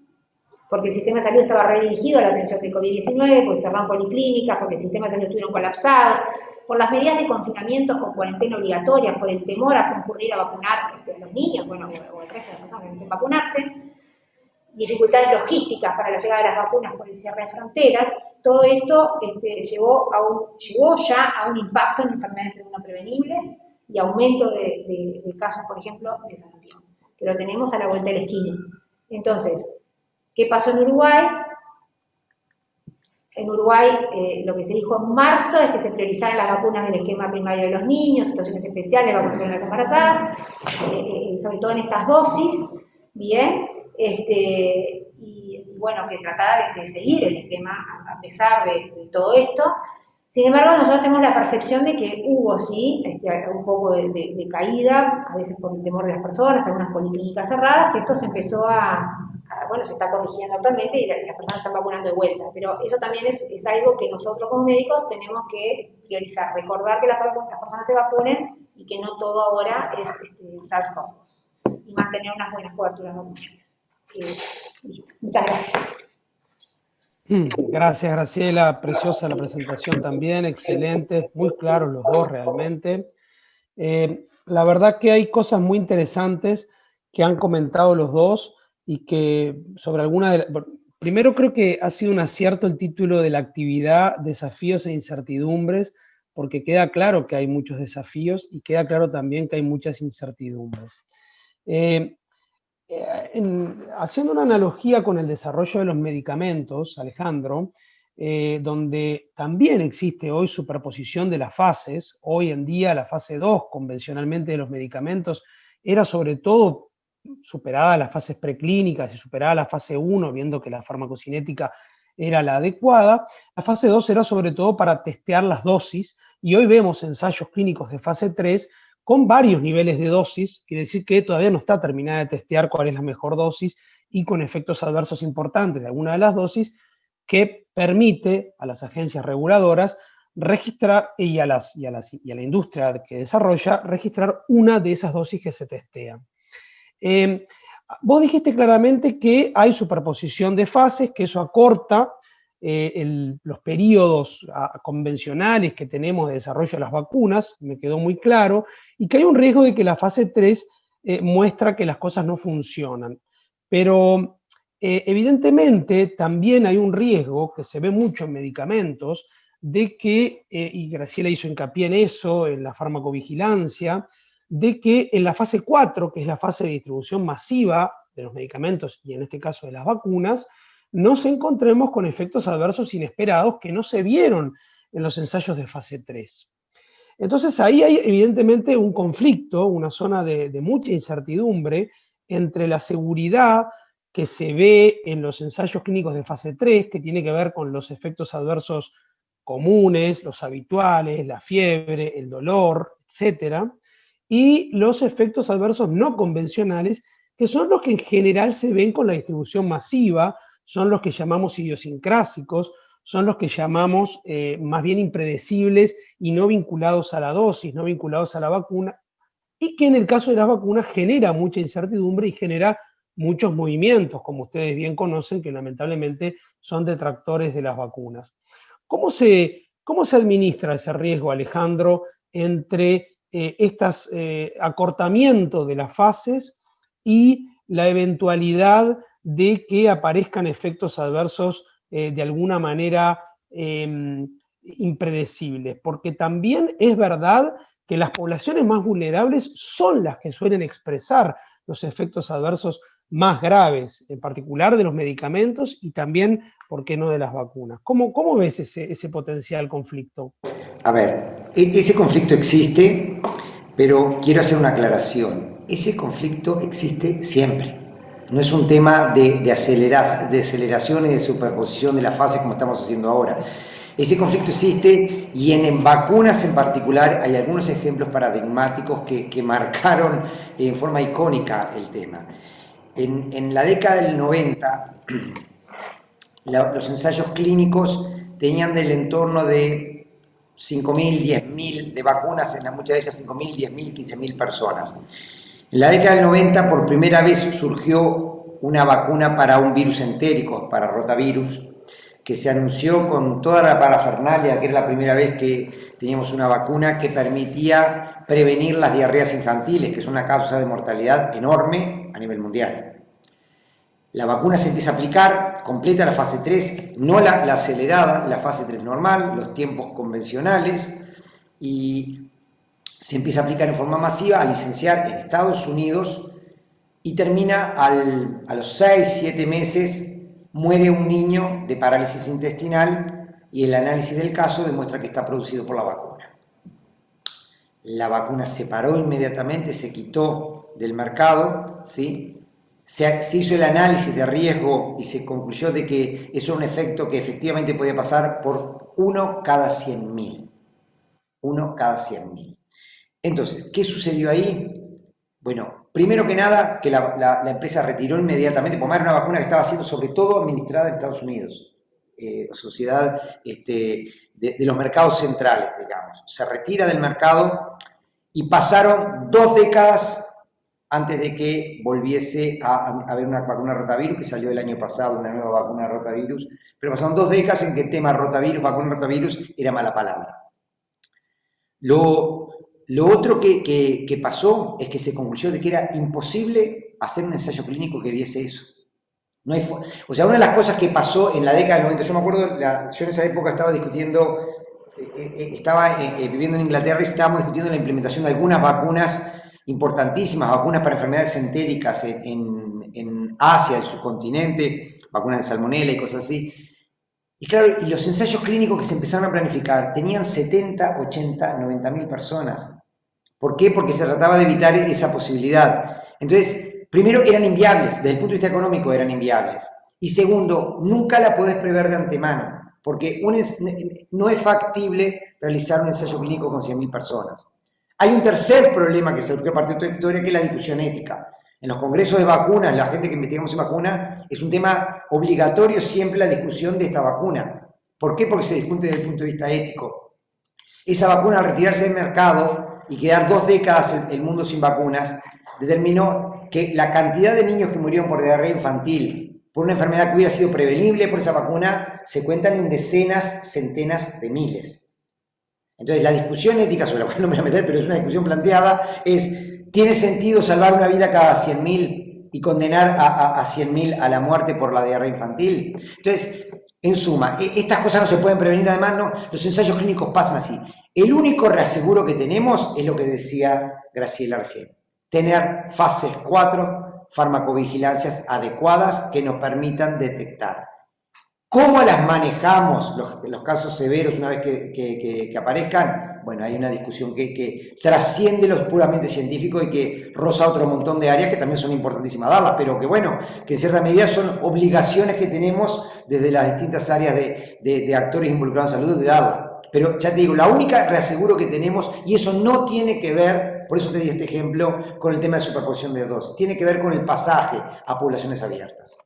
porque el sistema de salud estaba redirigido a la atención de COVID-19, porque cerraron policlínicas, porque el sistema de salud estuvieron colapsados, por las medidas de confinamiento con cuarentena obligatoria, por el temor a concurrir a vacunar a los niños, bueno, o el resto de las personas que necesitan vacunarse, dificultades logísticas para la llegada de las vacunas por el cierre de fronteras. Todo esto llevó ya a un impacto en enfermedades no prevenibles y aumento de casos, por ejemplo, de sarampión, que lo tenemos a la vuelta de la esquina. Entonces, ¿qué pasó en Uruguay? En Uruguay lo que se dijo en marzo es que se priorizaran las vacunas del esquema primario de los niños, situaciones especiales, vacunación de las embarazadas, sobre todo en estas dosis, bien, y bueno, que tratara de seguir el esquema a pesar de todo esto. Sin embargo, nosotros tenemos la percepción de que hubo, sí, un poco de caída, a veces por el temor de las personas, algunas policlínicas cerradas, que esto se empezó bueno, se está corrigiendo actualmente y las personas están vacunando de vuelta, pero eso también es algo que nosotros como médicos tenemos que priorizar, recordar que las personas se vacunen y que no todo ahora es SARS-CoV-2 y mantener unas buenas coberturas vacunales. Listo. Muchas gracias. Gracias, Graciela, preciosa la presentación también, excelente, muy claros los dos realmente. La verdad que hay cosas muy interesantes que han comentado los dos y que sobre alguna de primero creo que ha sido un acierto el título de la actividad, desafíos e incertidumbres, porque queda claro que hay muchos desafíos y queda claro también que hay muchas incertidumbres. Haciendo una analogía con el desarrollo de los medicamentos, Alejandro, donde también existe hoy superposición de las fases, hoy en día la fase 2 convencionalmente de los medicamentos era sobre todo superada las fases preclínicas y superada la fase 1, viendo que la farmacocinética era la adecuada, la fase 2 era sobre todo para testear las dosis, y hoy vemos ensayos clínicos de fase 3 con varios niveles de dosis, quiere decir que todavía no está terminada de testear cuál es la mejor dosis y con efectos adversos importantes de alguna de las dosis, que permite a las agencias reguladoras registrar y a la industria que desarrolla, registrar una de esas dosis que se testean. Vos dijiste claramente que hay superposición de fases, que eso acorta los periodos convencionales que tenemos de desarrollo de las vacunas, me quedó muy claro, y que hay un riesgo de que la fase 3 muestra que las cosas no funcionan. Pero evidentemente también hay un riesgo que se ve mucho en medicamentos, de que, y Graciela hizo hincapié en eso, en la farmacovigilancia, de que en la fase 4, que es la fase de distribución masiva de los medicamentos, y en este caso de las vacunas, nos encontremos con efectos adversos inesperados que no se vieron en los ensayos de fase 3. Entonces ahí hay evidentemente un conflicto, una zona de mucha incertidumbre entre la seguridad que se ve en los ensayos clínicos de fase 3, que tiene que ver con los efectos adversos comunes, los habituales, la fiebre, el dolor, etcétera, y los efectos adversos no convencionales, que son los que en general se ven con la distribución masiva, son los que llamamos idiosincrásicos, son los que llamamos más bien impredecibles y no vinculados a la dosis, no vinculados a la vacuna, y que en el caso de las vacunas genera mucha incertidumbre y genera muchos movimientos, como ustedes bien conocen, que lamentablemente son detractores de las vacunas. ¿Cómo se administra ese riesgo, Alejandro, entre estos acortamientos de las fases y la eventualidad de que aparezcan efectos adversos de alguna manera impredecibles? Porque también es verdad que las poblaciones más vulnerables son las que suelen expresar los efectos adversos más graves, en particular de los medicamentos y también, ¿por qué no, de las vacunas? ¿Cómo ves ese potencial conflicto? A ver, ese conflicto existe, pero quiero hacer una aclaración. Ese conflicto existe siempre. No es un tema de aceleración y de superposición de las fases como estamos haciendo ahora. Ese conflicto existe y en vacunas en particular hay algunos ejemplos paradigmáticos que marcaron en forma icónica el tema. En la década del 90, los ensayos clínicos tenían del entorno de 5.000, 10.000 de vacunas, en muchas de ellas 5.000, 10.000, 15.000 personas. En la década del 90, por primera vez surgió una vacuna para un virus entérico, para rotavirus, que se anunció con toda la parafernalia, que era la primera vez que teníamos una vacuna que permitía prevenir las diarreas infantiles, que es una causa de mortalidad enorme a nivel mundial. La vacuna se empieza a aplicar, completa la fase 3, no la acelerada, la fase 3 normal, los tiempos convencionales, y se empieza a aplicar en forma masiva, a licenciar en Estados Unidos, y termina a los 6-7 meses, muere un niño de parálisis intestinal y el análisis del caso demuestra que está producido por la vacuna. La vacuna se paró inmediatamente, se quitó del mercado, ¿sí? Se hizo el análisis de riesgo y se concluyó de que eso era un efecto que efectivamente podía pasar por 1 cada 100.000. 1 cada 100.000. Entonces, ¿qué sucedió ahí? Bueno, primero que nada, que la empresa retiró inmediatamente, porque era una vacuna que estaba siendo sobre todo administrada en Estados Unidos, sociedad de los mercados centrales, digamos. Se retira del mercado y pasaron 2 décadas antes de que volviese a haber una vacuna rotavirus, que salió el año pasado, una nueva vacuna rotavirus, pero pasaron 2 décadas en que el tema rotavirus, vacuna rotavirus, era mala palabra. Lo otro que pasó es que se concluyó de que era imposible hacer un ensayo clínico que viese eso. No hay o sea, una de las cosas que pasó en la década del 90, yo me acuerdo, yo en esa época estaba discutiendo, viviendo en Inglaterra y estábamos discutiendo la implementación de algunas vacunas importantísimas, vacunas para enfermedades entéricas en Asia, el subcontinente, vacunas de salmonela y cosas así. Y claro, y los ensayos clínicos que se empezaron a planificar tenían 70, 80, 90.000 personas. ¿Por qué? Porque se trataba de evitar esa posibilidad. Entonces, primero, eran inviables, desde el punto de vista económico eran inviables. Y segundo, nunca la podés prever de antemano, porque no es factible realizar un ensayo clínico con 100.000 personas. Hay un tercer problema que surgió a partir de toda esta historia, que es la discusión ética. En los congresos de vacunas, la gente que investigamos en vacuna, es un tema obligatorio siempre la discusión de esta vacuna. ¿Por qué? Porque se discute desde el punto de vista ético. Esa vacuna, al retirarse del mercado y quedar 2 décadas el mundo sin vacunas, determinó que la cantidad de niños que murieron por diarrea infantil por una enfermedad que hubiera sido prevenible por esa vacuna, se cuentan en decenas, centenas de miles. Entonces, la discusión ética, sobre la cual no me voy a meter, pero es una discusión planteada, es, ¿tiene sentido salvar una vida cada 100.000 y condenar a 100.000 a la muerte por la diarrea infantil? Entonces, en suma, estas cosas no se pueden prevenir, además, no, los ensayos clínicos pasan así. El único reaseguro que tenemos es lo que decía Graciela recién, tener fases 4, farmacovigilancias adecuadas que nos permitan detectar. ¿Cómo las manejamos los casos severos una vez que aparezcan? Bueno, hay una discusión que trasciende lo puramente científico y que roza otro montón de áreas que también son importantísimas darlas, pero que bueno, que en cierta medida son obligaciones que tenemos desde las distintas áreas de actores involucrados en salud de darlas. Pero ya te digo, la única reaseguro que tenemos, y eso no tiene que ver, por eso te di este ejemplo, con el tema de superposición de dosis, tiene que ver con el pasaje a poblaciones abiertas.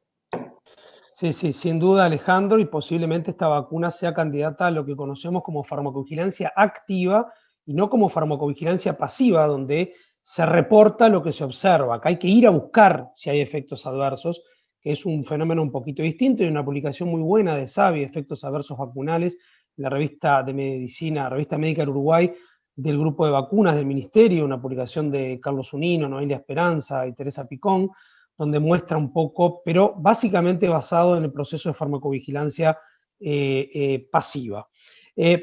Sí, sí, sin duda, Alejandro, y posiblemente esta vacuna sea candidata a lo que conocemos como farmacovigilancia activa y no como farmacovigilancia pasiva, donde se reporta lo que se observa. Acá hay que ir a buscar si hay efectos adversos, que es un fenómeno un poquito distinto, y una publicación muy buena de SAVI, Efectos Adversos Vacunales, en la revista de medicina, revista médica del Uruguay, del grupo de vacunas del Ministerio, una publicación de Carlos Unino, Noelia Esperanza y Teresa Picón, donde muestra un poco, pero básicamente basado en el proceso de farmacovigilancia pasiva.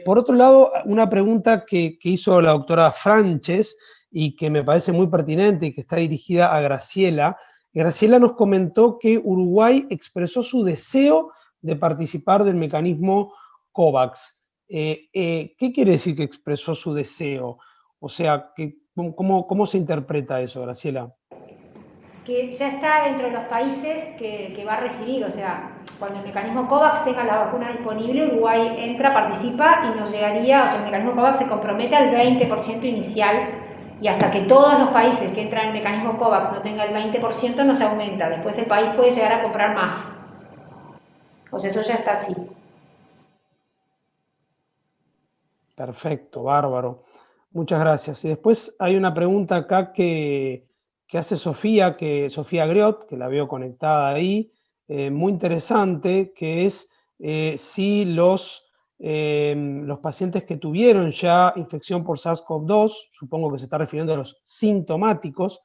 Por otro lado, una pregunta que hizo la doctora Frances y que me parece muy pertinente y que está dirigida a Graciela. Graciela nos comentó que Uruguay expresó su deseo de participar del mecanismo COVAX. ¿Qué quiere decir que expresó su deseo? O sea, ¿cómo se interpreta eso, Graciela? Que ya está dentro de los países que va a recibir, o sea, cuando el mecanismo COVAX tenga la vacuna disponible, Uruguay entra, participa y nos llegaría, o sea, el mecanismo COVAX se compromete al 20% inicial y hasta que todos los países que entran en el mecanismo COVAX no tengan el 20% no se aumenta, después el país puede llegar a comprar más. O sea, eso ya está así. Perfecto, bárbaro. Muchas gracias. Y después hay una pregunta acá que hace Sofía Griot, que la veo conectada ahí, muy interesante, que es si los pacientes que tuvieron ya infección por SARS-CoV-2, supongo que se está refiriendo a los sintomáticos,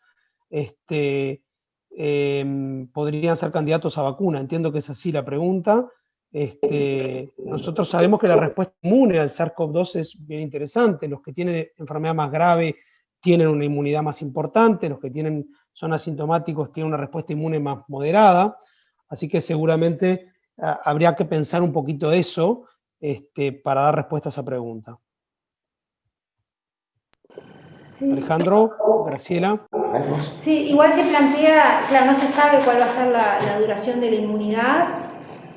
podrían ser candidatos a vacuna. Entiendo que es así la pregunta. Nosotros sabemos que la respuesta inmune al SARS-CoV-2 es bien interesante. Los que tienen enfermedad más grave tienen una inmunidad más importante, los que son asintomáticos tienen una respuesta inmune más moderada, así que seguramente habría que pensar un poquito eso para dar respuesta a esa pregunta. Sí. Alejandro, Graciela. Sí, igual se plantea, claro, no se sabe cuál va a ser la duración de la inmunidad,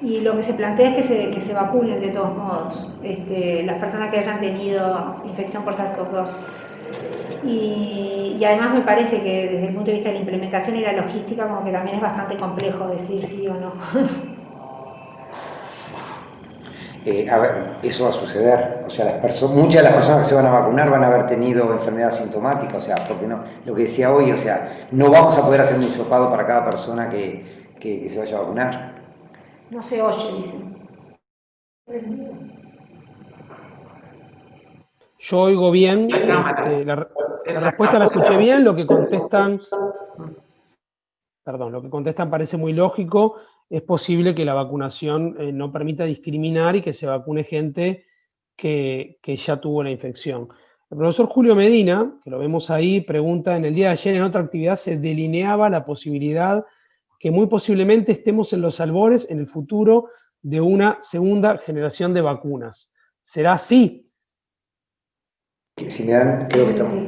y lo que se plantea es que se vacunen de todos modos las personas que hayan tenido infección por SARS-CoV-2. Y además me parece que desde el punto de vista de la implementación y la logística como que también es bastante complejo decir sí o no. A ver, eso va a suceder. O sea, muchas de las personas que se van a vacunar van a haber tenido enfermedad sintomática, o sea, porque no, lo que decía hoy, o sea, no vamos a poder hacer un hisopado para cada persona que se vaya a vacunar. No se oye, dicen. Yo oigo bien, la respuesta la escuché bien, lo que contestan parece muy lógico. Es posible que la vacunación no permita discriminar y que se vacune gente que ya tuvo la infección. El profesor Julio Medina, que lo vemos ahí, pregunta: en el día de ayer en otra actividad se delineaba la posibilidad que muy posiblemente estemos en los albores en el futuro de una segunda generación de vacunas. ¿Será así? Si me dan, creo que estamos...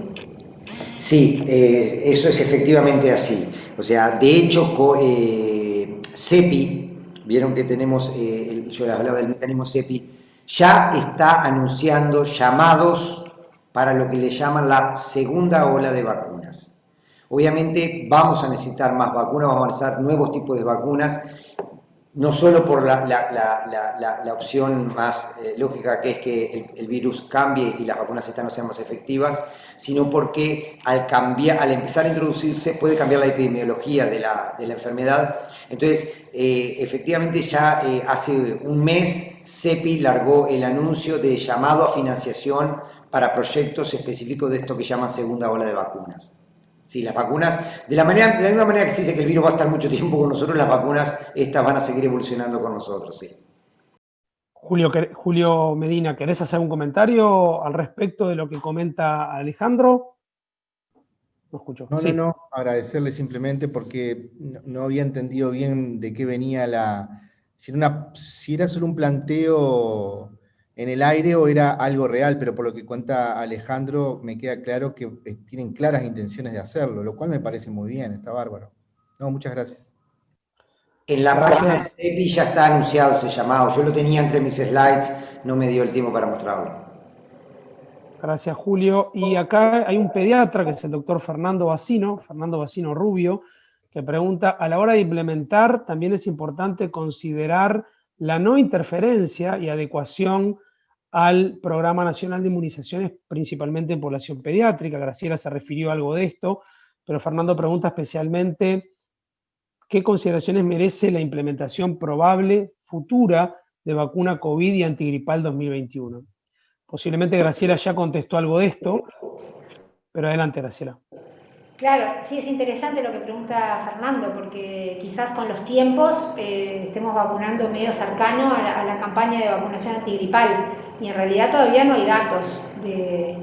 Sí, eso es efectivamente así. O sea, de hecho, CEPI, vieron que tenemos, yo les hablaba del mecanismo CEPI, ya está anunciando llamados para lo que le llaman la segunda ola de vacunas. Obviamente vamos a necesitar más vacunas, vamos a necesitar nuevos tipos de vacunas. no solo por la opción más lógica, que es que el virus cambie y las vacunas estas no sean más efectivas, sino porque al empezar a introducirse puede cambiar la epidemiología de la enfermedad. Entonces, efectivamente ya hace un mes CEPI largó el anuncio de llamado a financiación para proyectos específicos de esto que llaman segunda ola de vacunas. Sí, las vacunas, de la misma manera que se dice que el virus va a estar mucho tiempo con nosotros, las vacunas estas van a seguir evolucionando con nosotros, sí. Julio Medina, ¿querés hacer un comentario al respecto de lo que comenta Alejandro? No escucho. No, sí. no, agradecerle simplemente porque no había entendido bien de qué venía si era solo un planteo en el aire o era algo real, pero por lo que cuenta Alejandro me queda claro que tienen claras intenciones de hacerlo, lo cual me parece muy bien, está bárbaro. No, muchas gracias. En la página de CEPI ya está anunciado ese llamado, yo lo tenía entre mis slides, no me dio el tiempo para mostrarlo. Gracias, Julio. Y acá hay un pediatra, que es el doctor Fernando Bacino Rubio, que pregunta, a la hora de implementar, también es importante considerar la no interferencia y adecuación al Programa Nacional de Inmunizaciones, principalmente en población pediátrica. Graciela se refirió a algo de esto, pero Fernando pregunta especialmente qué consideraciones merece la implementación probable futura de vacuna COVID y antigripal 2021. Posiblemente Graciela ya contestó algo de esto, pero adelante, Graciela. Claro, sí, es interesante lo que pregunta Fernando, porque quizás con los tiempos estemos vacunando medio cercano a la campaña de vacunación antigripal, y en realidad todavía no hay datos de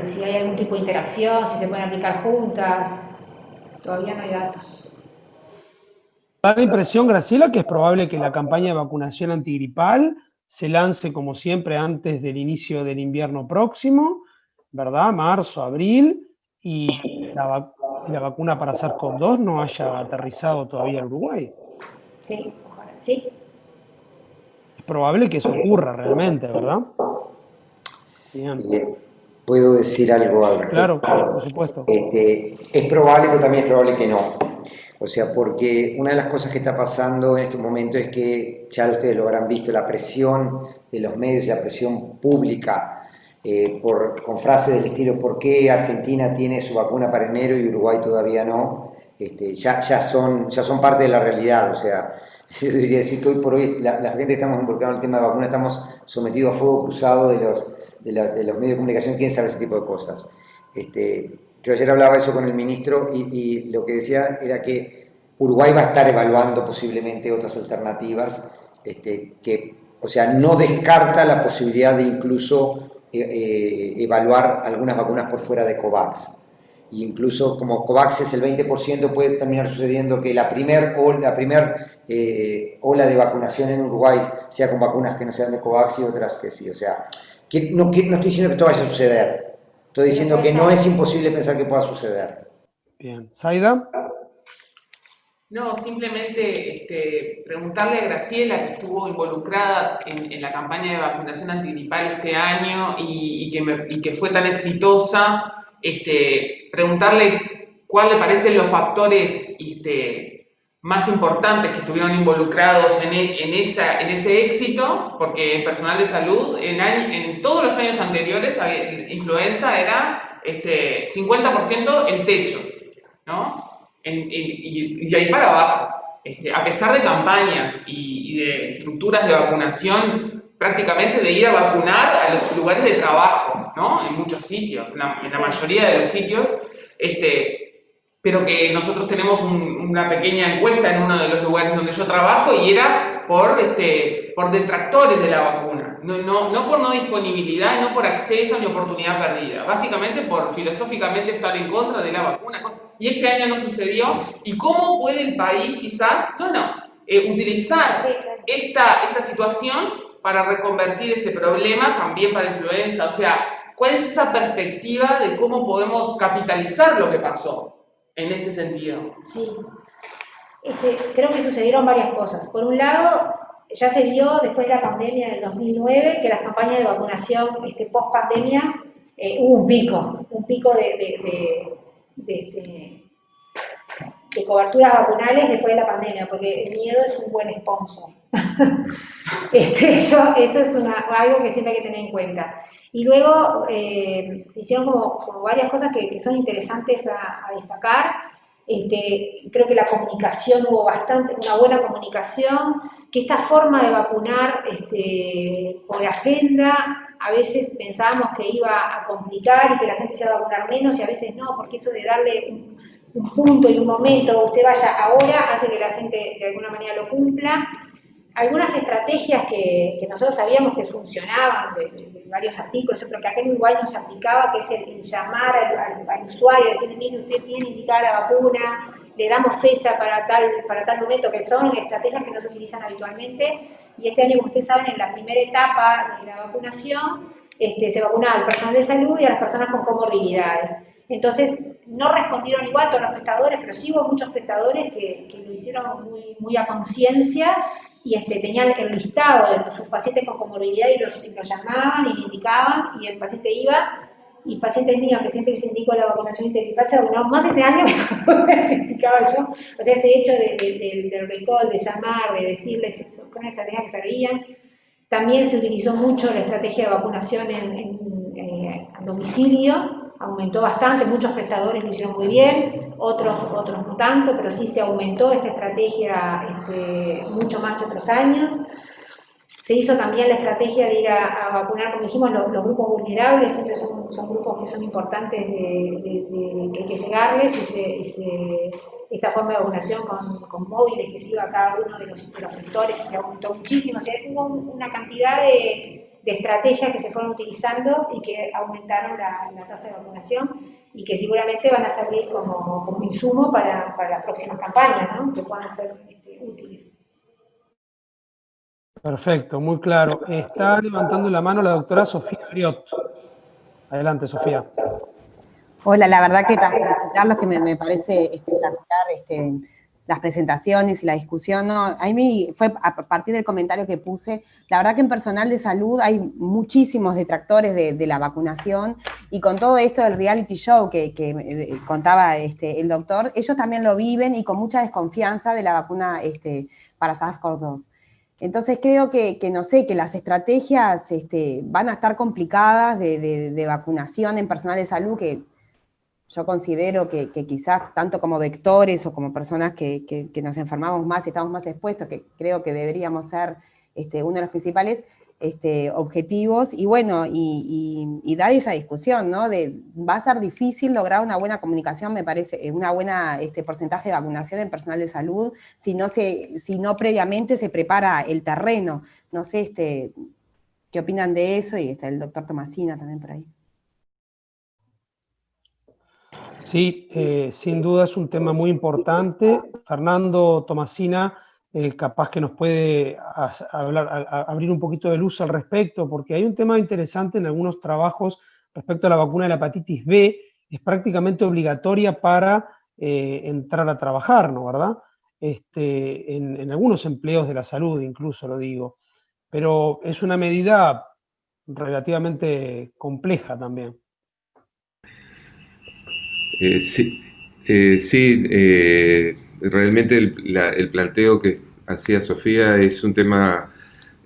si hay algún tipo de interacción, si se pueden aplicar juntas, todavía no hay datos. Da la impresión, Graciela, que es probable que la campaña de vacunación antigripal se lance, como siempre, antes del inicio del invierno próximo, ¿verdad? Marzo, abril, y la vacuna para SARS-CoV-2 no haya aterrizado todavía en Uruguay. Sí, ojalá, sí. Es probable que eso ocurra realmente, ¿verdad? Bien. ¿Puedo decir algo al respecto? Claro, por supuesto. Es probable, pero también es probable que no. O sea, porque una de las cosas que está pasando en este momento es que, ya ustedes lo habrán visto, la presión de los medios y la presión pública, con frases del estilo ¿por qué Argentina tiene su vacuna para enero y Uruguay todavía no? Ya son parte de la realidad. O sea, yo debería decir que hoy por hoy la gente que estamos involucrados en el tema de vacuna estamos sometidos a fuego cruzado de los medios de comunicación. ¿Quién sabe ese tipo de cosas? Yo ayer hablaba eso con el ministro y lo que decía era que Uruguay va a estar evaluando posiblemente otras alternativas, o sea, no descarta la posibilidad de incluso evaluar algunas vacunas por fuera de COVAX. Y incluso como COVAX es el 20%, puede terminar sucediendo que la primer ola de vacunación en Uruguay sea con vacunas que no sean de COVAX y otras que sí. O sea, no estoy diciendo que esto vaya a suceder. Estoy diciendo que no es imposible pensar que pueda suceder. Bien. ¿Zaida? No, simplemente preguntarle a Graciela, que estuvo involucrada en la campaña de vacunación antigripal este año y que fue tan exitosa, preguntarle cuál le parecen los factores más importantes que estuvieron involucrados en ese éxito, porque el personal de salud en todos los años anteriores, influenza era 50% el techo, ¿no? Y ahí para abajo, a pesar de campañas y de estructuras de vacunación, prácticamente de ir a vacunar a los lugares de trabajo, ¿no? En muchos sitios, en la mayoría de los sitios, pero que nosotros tenemos una pequeña encuesta en uno de los lugares donde yo trabajo y era por detractores de la vacuna, no por no disponibilidad, no por acceso ni oportunidad perdida, básicamente por filosóficamente estar en contra de la vacuna. Y este año no sucedió. ¿Y cómo puede el país quizás, utilizar esta situación para reconvertir ese problema también para influenza? O sea, ¿cuál es esa perspectiva de cómo podemos capitalizar lo que pasó en este sentido? Sí. Creo que sucedieron varias cosas. Por un lado, ya se vio después de la pandemia del 2009 que las campañas de vacunación post-pandemia hubo un pico de coberturas vacunales después de la pandemia, porque el miedo es un buen sponsor. Eso es algo que siempre hay que tener en cuenta. Y luego se hicieron como varias cosas que son interesantes a destacar. Creo que la comunicación, hubo una buena comunicación, que esta forma de vacunar por agenda, a veces pensábamos que iba a complicar y que la gente se iba a vacunar menos, y a veces no, porque eso de darle un punto y un momento, usted vaya ahora, hace que la gente de alguna manera lo cumpla. Algunas estrategias que nosotros sabíamos que funcionaban, de varios artículos, pero que acá en Uruguay no se aplicaba, que es el llamar al usuario, decirle, mire, usted tiene indicada la vacuna, le damos fecha para tal momento, que son estrategias que no se utilizan habitualmente. Y este año, como ustedes saben, en la primera etapa de la vacunación, se vacunaba al personal de salud y a las personas con comorbilidades. Entonces, no respondieron igual todos los prestadores, pero sí hubo muchos prestadores que lo hicieron muy a conciencia, y tenían el listado de sus pacientes con comorbilidad y los llamaban y le indicaban, y el paciente iba, y pacientes míos que siempre les indico la vacunación integral se vacunaron más este año que les indicaba yo. O sea, ese hecho del recall, de llamar, de decirles, con estrategias que servían. También se utilizó mucho la estrategia de vacunación en domicilio, aumentó bastante, muchos prestadores lo hicieron muy bien, otros no tanto, pero sí se aumentó esta estrategia mucho más que otros años. Se hizo también la estrategia de ir a vacunar, como dijimos, los grupos vulnerables, siempre son grupos que son importantes que hay que llegarles, esta forma de vacunación con móviles que se iba a cada uno de los sectores, se aumentó muchísimo. O sea, hubo una cantidad de estrategias que se fueron utilizando y que aumentaron la tasa de vacunación, y que seguramente van a servir como insumo para las próximas campañas, ¿no? Que puedan ser útiles. Perfecto, muy claro. Está levantando la mano la doctora Sofía Briot. Adelante, Sofía. Hola, la verdad que para felicitarlos, que me parece espectacular las presentaciones y la discusión, ¿no? A mí fue a partir del comentario que puse, la verdad que en personal de salud hay muchísimos detractores de la vacunación, y con todo esto del reality show que contaba el doctor, ellos también lo viven y con mucha desconfianza de la vacuna para SARS-CoV-2. Entonces creo que no sé, que las estrategias van a estar complicadas de vacunación en personal de salud, que yo considero que quizás tanto como vectores o como personas que nos enfermamos más y estamos más expuestos, que creo que deberíamos ser uno de los principales objetivos, y bueno, y dar esa discusión, ¿no? Va a ser difícil lograr una buena comunicación, me parece, una buena porcentaje de vacunación en personal de salud, si no previamente se prepara el terreno. No sé, ¿qué opinan de eso? Y está el doctor Tomasina también por ahí. Sí, sin duda es un tema muy importante. Fernando Tomasina, capaz que nos puede abrir un poquito de luz al respecto, porque hay un tema interesante en algunos trabajos respecto a la vacuna de la hepatitis B, es prácticamente obligatoria para entrar a trabajar, ¿no? ¿Verdad? En algunos empleos de la salud, incluso lo digo, pero es una medida relativamente compleja también. Realmente el planteo que hacía Sofía es un tema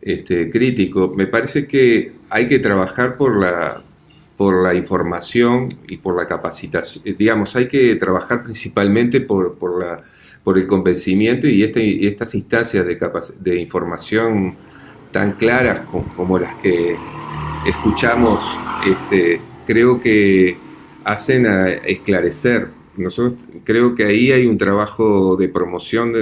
crítico. Me parece que hay que trabajar por la información y por la capacitación. Digamos, hay que trabajar principalmente por el convencimiento, y estas instancias de información tan claras como las que escuchamos, creo que hacen a esclarecer. Nosotros creo que ahí hay un trabajo de promoción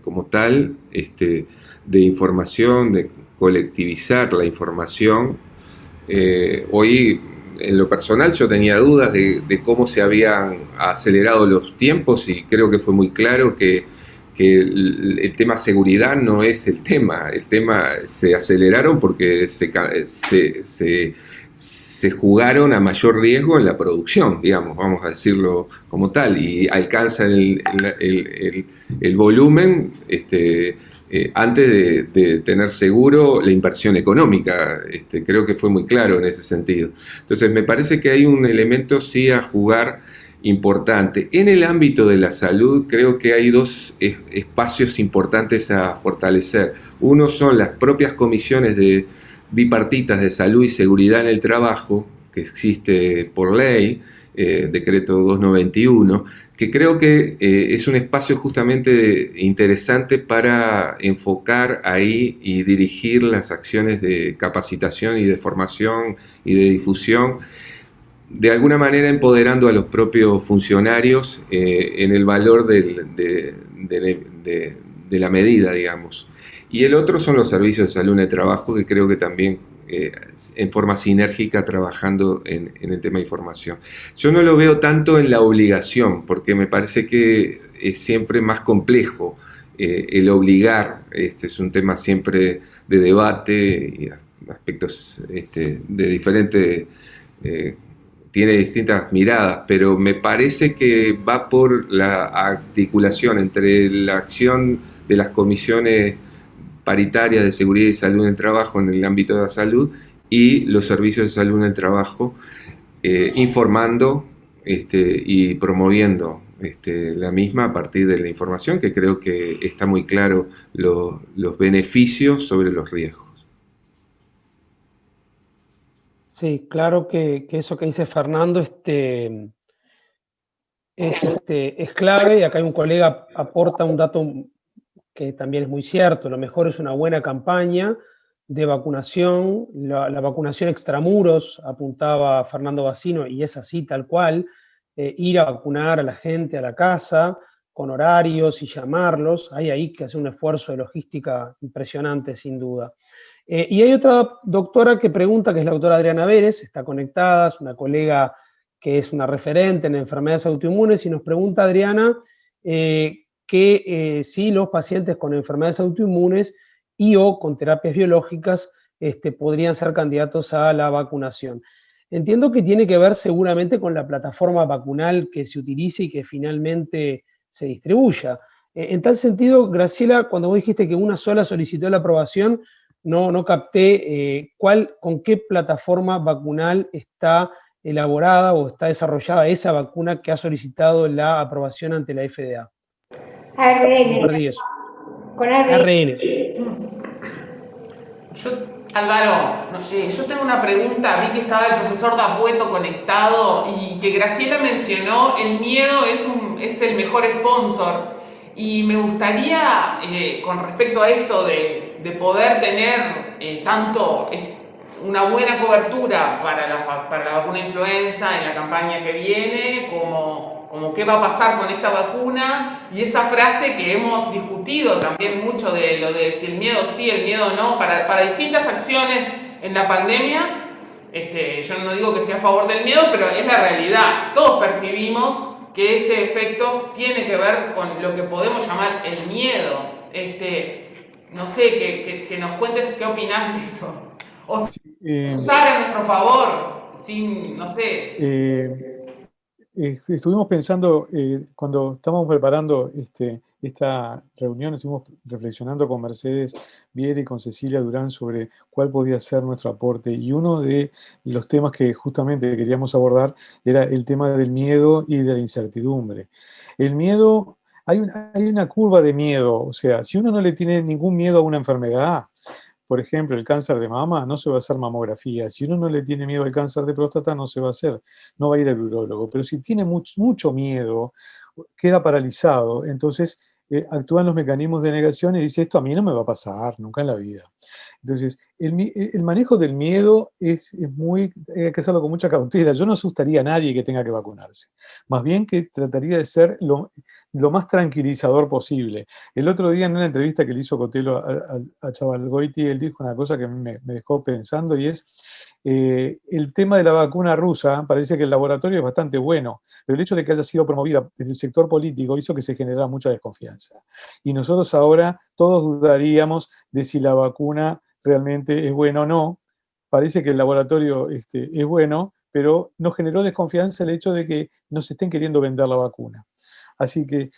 como tal, de información, de colectivizar la información. Hoy, en lo personal, yo tenía dudas de cómo se habían acelerado los tiempos, y creo que fue muy claro que el tema seguridad no es el tema se aceleraron porque se jugaron a mayor riesgo en la producción, digamos, vamos a decirlo como tal, y alcanzan el volumen antes de tener seguro la inversión económica. Creo que fue muy claro en ese sentido. Entonces me parece que hay un elemento sí a jugar importante. En el ámbito de la salud creo que hay dos espacios importantes a fortalecer. Uno son las propias comisiones bipartitas de salud y seguridad en el trabajo, que existe por ley, decreto 291, que creo que es un espacio justamente interesante para enfocar ahí y dirigir las acciones de capacitación y de formación y de difusión, de alguna manera empoderando a los propios funcionarios en el valor de la medida, digamos. Y el otro son los servicios de salud en el trabajo, que creo que también en forma sinérgica trabajando en el tema de información. Yo no lo veo tanto en la obligación, porque me parece que es siempre más complejo el obligar. Es un tema siempre de debate y aspectos de diferentes... tiene distintas miradas, pero me parece que va por la articulación entre la acción de las comisiones paritarias de seguridad y salud en el trabajo en el ámbito de la salud y los servicios de salud en el trabajo, informando y promoviendo la misma a partir de la información, que creo que está muy claro los beneficios sobre los riesgos. Sí, claro que eso que dice Fernando es clave, y acá hay un colega aporta un dato que también es muy cierto. Lo mejor es una buena campaña de vacunación, la vacunación extramuros, apuntaba Fernando Bacino, y es así tal cual, ir a vacunar a la gente a la casa, con horarios y llamarlos. Hay ahí que hacer un esfuerzo de logística impresionante, sin duda. Y hay otra doctora que pregunta, que es la doctora Adriana Vélez, está conectada, es una colega que es una referente en enfermedades autoinmunes, y nos pregunta, Adriana, que si los pacientes con enfermedades autoinmunes y o con terapias biológicas podrían ser candidatos a la vacunación. Entiendo que tiene que ver seguramente con la plataforma vacunal que se utilice y que finalmente se distribuya. En tal sentido, Graciela, cuando vos dijiste que una sola solicitó la aprobación, no capté con qué plataforma vacunal está elaborada o está desarrollada esa vacuna que ha solicitado la aprobación ante la FDA. ARN. Perdí eso. Con ARN. Álvaro, yo tengo una pregunta. Vi que estaba el profesor D'Apueto conectado y que Graciela mencionó el miedo es el mejor sponsor. Y me gustaría, con respecto a esto de poder tener tanto una buena cobertura para la vacuna influenza en la campaña que viene, como qué va a pasar con esta vacuna, y esa frase que hemos discutido también mucho de lo de si el miedo sí, el miedo no, para distintas acciones en la pandemia. Yo no digo que esté a favor del miedo, pero es la realidad. Todos percibimos que ese efecto tiene que ver con lo que podemos llamar el miedo. No sé, que nos cuentes qué opinás de eso. O usar a nuestro favor, sin, no sé. Estuvimos pensando, cuando estábamos preparando esta reunión, estuvimos reflexionando con Mercedes Viera y con Cecilia Durán sobre cuál podía ser nuestro aporte. Y uno de los temas que justamente queríamos abordar era el tema del miedo y de la incertidumbre. El miedo, hay una curva de miedo, o sea, si uno no le tiene ningún miedo a una enfermedad, por ejemplo, el cáncer de mama, no se va a hacer mamografía. Si uno no le tiene miedo al cáncer de próstata, no se va a hacer, no va a ir al urólogo. Pero si tiene mucho miedo, queda paralizado, entonces actúan los mecanismos de negación y dice, esto a mí no me va a pasar nunca en la vida. Entonces, el manejo del miedo hay que hacerlo con mucha cautela. Yo no asustaría a nadie que tenga que vacunarse. Más bien que trataría de ser lo más tranquilizador posible. El otro día en una entrevista que le hizo Cotelo a Chavalgoiti, él dijo una cosa que me dejó pensando, y es el tema de la vacuna rusa. Parece que el laboratorio es bastante bueno, pero el hecho de que haya sido promovida desde el sector político hizo que se generara mucha desconfianza. Y nosotros ahora todos dudaríamos de si la vacuna realmente es buena o no. Parece que el laboratorio es bueno, pero nos generó desconfianza el hecho de que nos estén queriendo vender la vacuna. Así que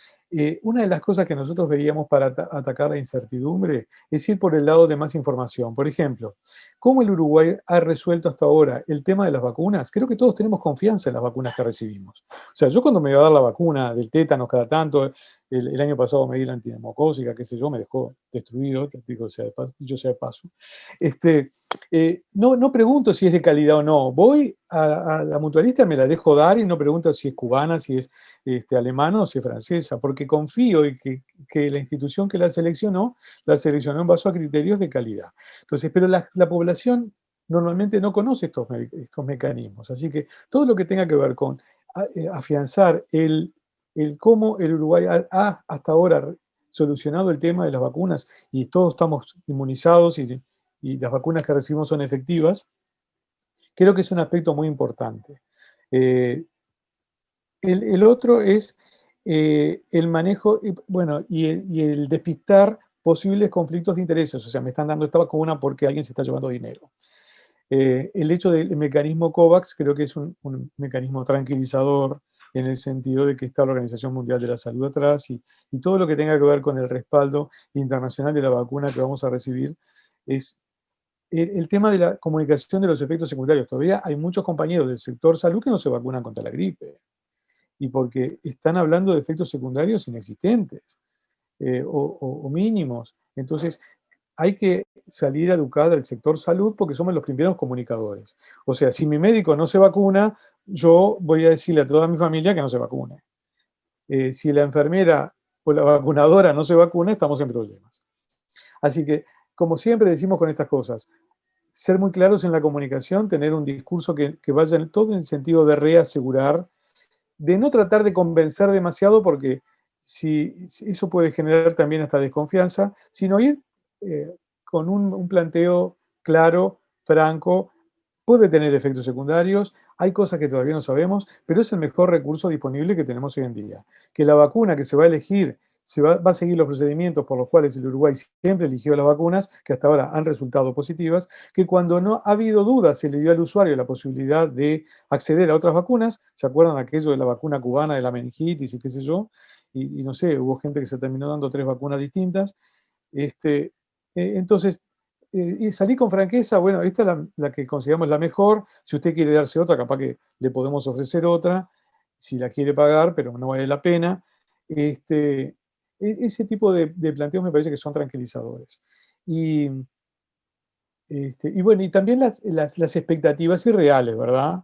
una de las cosas que nosotros veíamos para atacar la incertidumbre es ir por el lado de más información. Por ejemplo, ¿Cómo el Uruguay ha resuelto hasta ahora el tema de las vacunas? Creo que todos tenemos confianza en las vacunas que recibimos. O sea, yo cuando me iba a dar la vacuna del tétanos cada tanto, el año pasado me di la antineumocócica, qué sé yo, me dejó destruido, dicho sea de paso. No pregunto si es de calidad o no. Voy a la mutualista, me la dejo dar y no pregunto si es cubana, si es alemana o si es francesa, porque confío en que la institución que la seleccionó en base a criterios de calidad. Entonces, pero la población normalmente no conoce estos mecanismos, así que todo lo que tenga que ver con afianzar el cómo el Uruguay ha hasta ahora solucionado el tema de las vacunas y todos estamos inmunizados y las vacunas que recibimos son efectivas, creo que es un aspecto muy importante. El otro es el manejo, bueno, y el despistar posibles conflictos de intereses. O sea, me están dando esta vacuna porque alguien se está llevando dinero. El hecho del mecanismo COVAX creo que es un mecanismo tranquilizador en el sentido de que está la Organización Mundial de la Salud atrás y todo lo que tenga que ver con el respaldo internacional de la vacuna que vamos a recibir es el tema de la comunicación de los efectos secundarios. Todavía hay muchos compañeros del sector salud que no se vacunan contra la gripe y porque están hablando de efectos secundarios inexistentes o mínimos. Entonces, hay que salir a educar al sector salud porque somos los primeros comunicadores. O sea, si mi médico no se vacuna, yo voy a decirle a toda mi familia que no se vacune. Si la enfermera o la vacunadora no se vacuna, estamos en problemas. Así que, como siempre decimos con estas cosas, ser muy claros en la comunicación, tener un discurso que vaya en todo en el sentido de reasegurar, de no tratar de convencer demasiado porque si eso puede generar también hasta desconfianza, sino ir con un planteo claro, franco, puede tener efectos secundarios, hay cosas que todavía no sabemos, pero es el mejor recurso disponible que tenemos hoy en día. Que la vacuna que se va a elegir va a seguir los procedimientos por los cuales el Uruguay siempre eligió las vacunas, que hasta ahora han resultado positivas, que cuando no ha habido dudas se le dio al usuario la posibilidad de acceder a otras vacunas, ¿se acuerdan aquello de la vacuna cubana de la meningitis y qué sé yo? Y no sé, hubo gente que se terminó dando 3 vacunas distintas. Entonces, y salí con franqueza, bueno, esta es la que consideramos la mejor, si usted quiere darse otra, capaz que le podemos ofrecer otra, si la quiere pagar, pero no vale la pena. Ese tipo de planteos me parece que son tranquilizadores. Y bueno, y también las expectativas irreales, ¿verdad?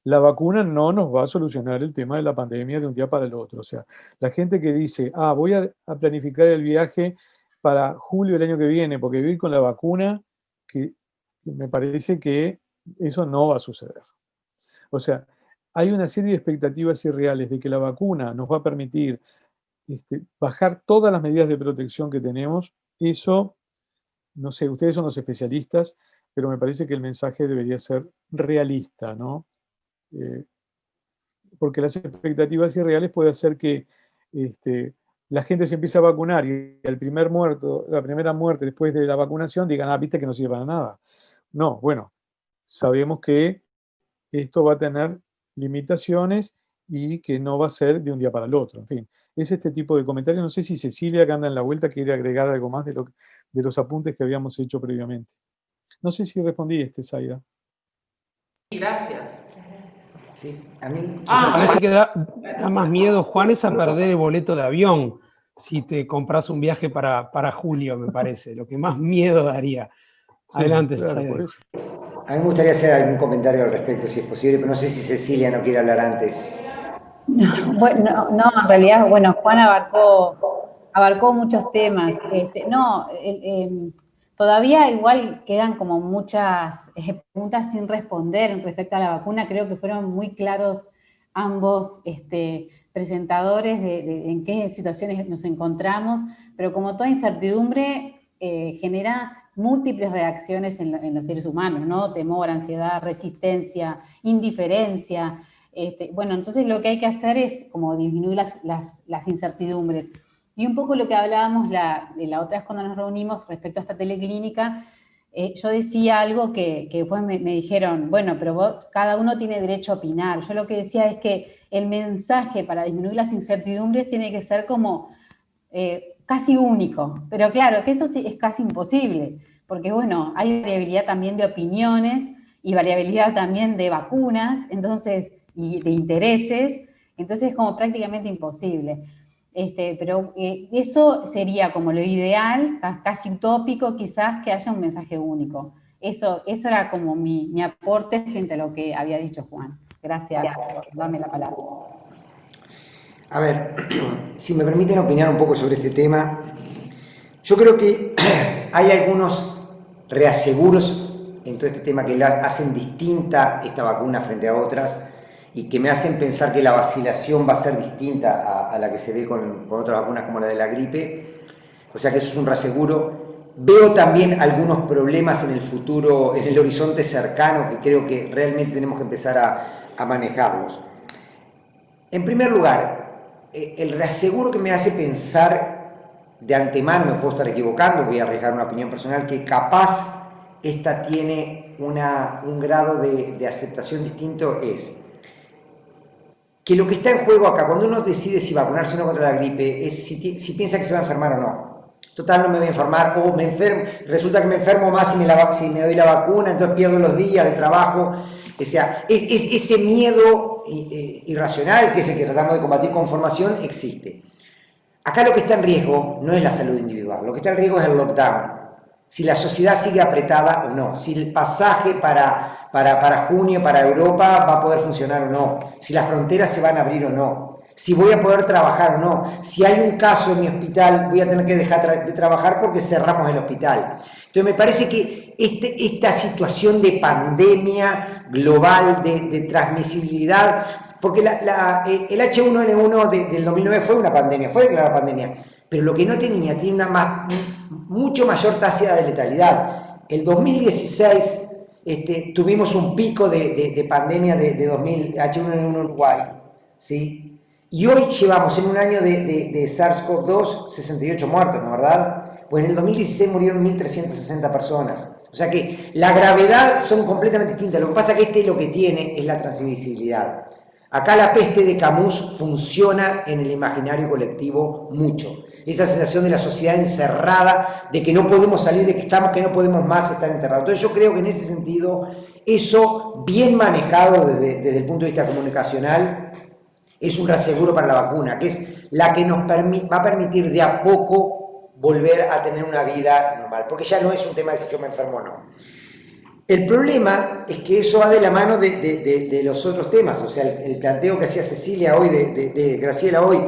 La vacuna no nos va a solucionar el tema de la pandemia de un día para el otro. O sea, la gente que dice, voy a planificar el viaje para julio del año que viene porque voy con la vacuna, que me parece que eso no va a suceder. O sea, hay una serie de expectativas irreales de que la vacuna nos va a permitir bajar todas las medidas de protección que tenemos. Eso, no sé, ustedes son los especialistas, pero me parece que el mensaje debería ser realista, ¿no? Porque las expectativas irreales puede hacer que la gente se empiece a vacunar y la primera muerte después de la vacunación digan, viste que no sirve para nada. No, bueno, sabemos que esto va a tener limitaciones y que no va a ser de un día para el otro. En fin, es este tipo de comentarios. No sé si Cecilia, que anda en la vuelta, quiere agregar algo más de los apuntes que habíamos hecho previamente. No sé si respondí, Zaida. Gracias. Sí, a mí... Me parece que da más miedo, Juan, es a perder el boleto de avión si te compras un viaje para julio, me parece. Lo que más miedo daría. Adelante, claro, Zaida. A mí me gustaría hacer algún comentario al respecto, si es posible, pero no sé si Cecilia no quiere hablar antes. Bueno, no, en realidad, bueno, Juan abarcó muchos temas. Todavía igual quedan como muchas preguntas sin responder respecto a la vacuna. Creo que fueron muy claros ambos presentadores de en qué situaciones nos encontramos, pero como toda incertidumbre genera múltiples reacciones en los seres humanos, ¿no? Temor, ansiedad, resistencia, indiferencia. Bueno, entonces lo que hay que hacer es como disminuir las incertidumbres. Y un poco lo que hablábamos la otra vez cuando nos reunimos respecto a esta teleclínica, yo decía algo que después me dijeron, bueno, pero cada uno tiene derecho a opinar. Yo lo que decía es que el mensaje para disminuir las incertidumbres tiene que ser como casi único. Pero claro, que eso sí es casi imposible, porque bueno, hay variabilidad también de opiniones y variabilidad también de vacunas, entonces, y de intereses, entonces es como prácticamente imposible. Pero eso sería como lo ideal, casi utópico quizás, que haya un mensaje único. Eso era como mi aporte frente a lo que había dicho Juan. Gracias por darme la palabra. A ver, si me permiten opinar un poco sobre este tema, yo creo que hay algunos reaseguros en todo este tema que la hacen distinta esta vacuna frente a otras y que me hacen pensar que la vacilación va a ser distinta a la que se ve con otras vacunas como la de la gripe. O sea que eso es un reaseguro. Veo también algunos problemas en el futuro, en el horizonte cercano, que creo que realmente tenemos que empezar a manejarlos. En primer lugar, el reaseguro que me hace pensar de antemano, me puedo estar equivocando, voy a arriesgar una opinión personal, que capaz esta tiene un grado de aceptación distinto, es que lo que está en juego acá, cuando uno decide si vacunarse o no contra la gripe, es si piensa que se va a enfermar o no. Total, no me voy a enfermar, o resulta que me enfermo más si me doy la vacuna, entonces pierdo los días de trabajo. O sea, ese miedo irracional, que es el que tratamos de combatir con formación, existe. Acá lo que está en riesgo no es la salud individual, lo que está en riesgo es el lockdown. Si la sociedad sigue apretada o no, si el pasaje para junio, para Europa, va a poder funcionar o no, si las fronteras se van a abrir o no, si voy a poder trabajar o no, si hay un caso en mi hospital, voy a tener que dejar de trabajar porque cerramos el hospital. Entonces me parece que esta situación de pandemia global, de transmisibilidad, porque el H1N1 del 2009 fue una pandemia, fue declarada pandemia, pero lo que no tiene una mucho mayor tasa de letalidad. El 2016 tuvimos un pico de pandemia de H1N1 en Uruguay, ¿sí? Y hoy llevamos en un año de SARS-CoV-2 68 muertos, ¿no es verdad? Pues en el 2016 murieron 1.360 personas. O sea que la gravedad son completamente distintas. Lo que pasa es que lo que tiene es la transmisibilidad. Acá la peste de Camus funciona en el imaginario colectivo mucho. Esa sensación de la sociedad encerrada, de que no podemos salir, de que no podemos más estar encerrados. Entonces yo creo que en ese sentido, eso bien manejado desde el punto de vista comunicacional, es un reaseguro para la vacuna, que es la que nos va a permitir de a poco volver a tener una vida normal, porque ya no es un tema de si yo me enfermo o no. El problema es que eso va de la mano de los otros temas, o sea, el planteo que hacía Cecilia hoy, de Graciela hoy,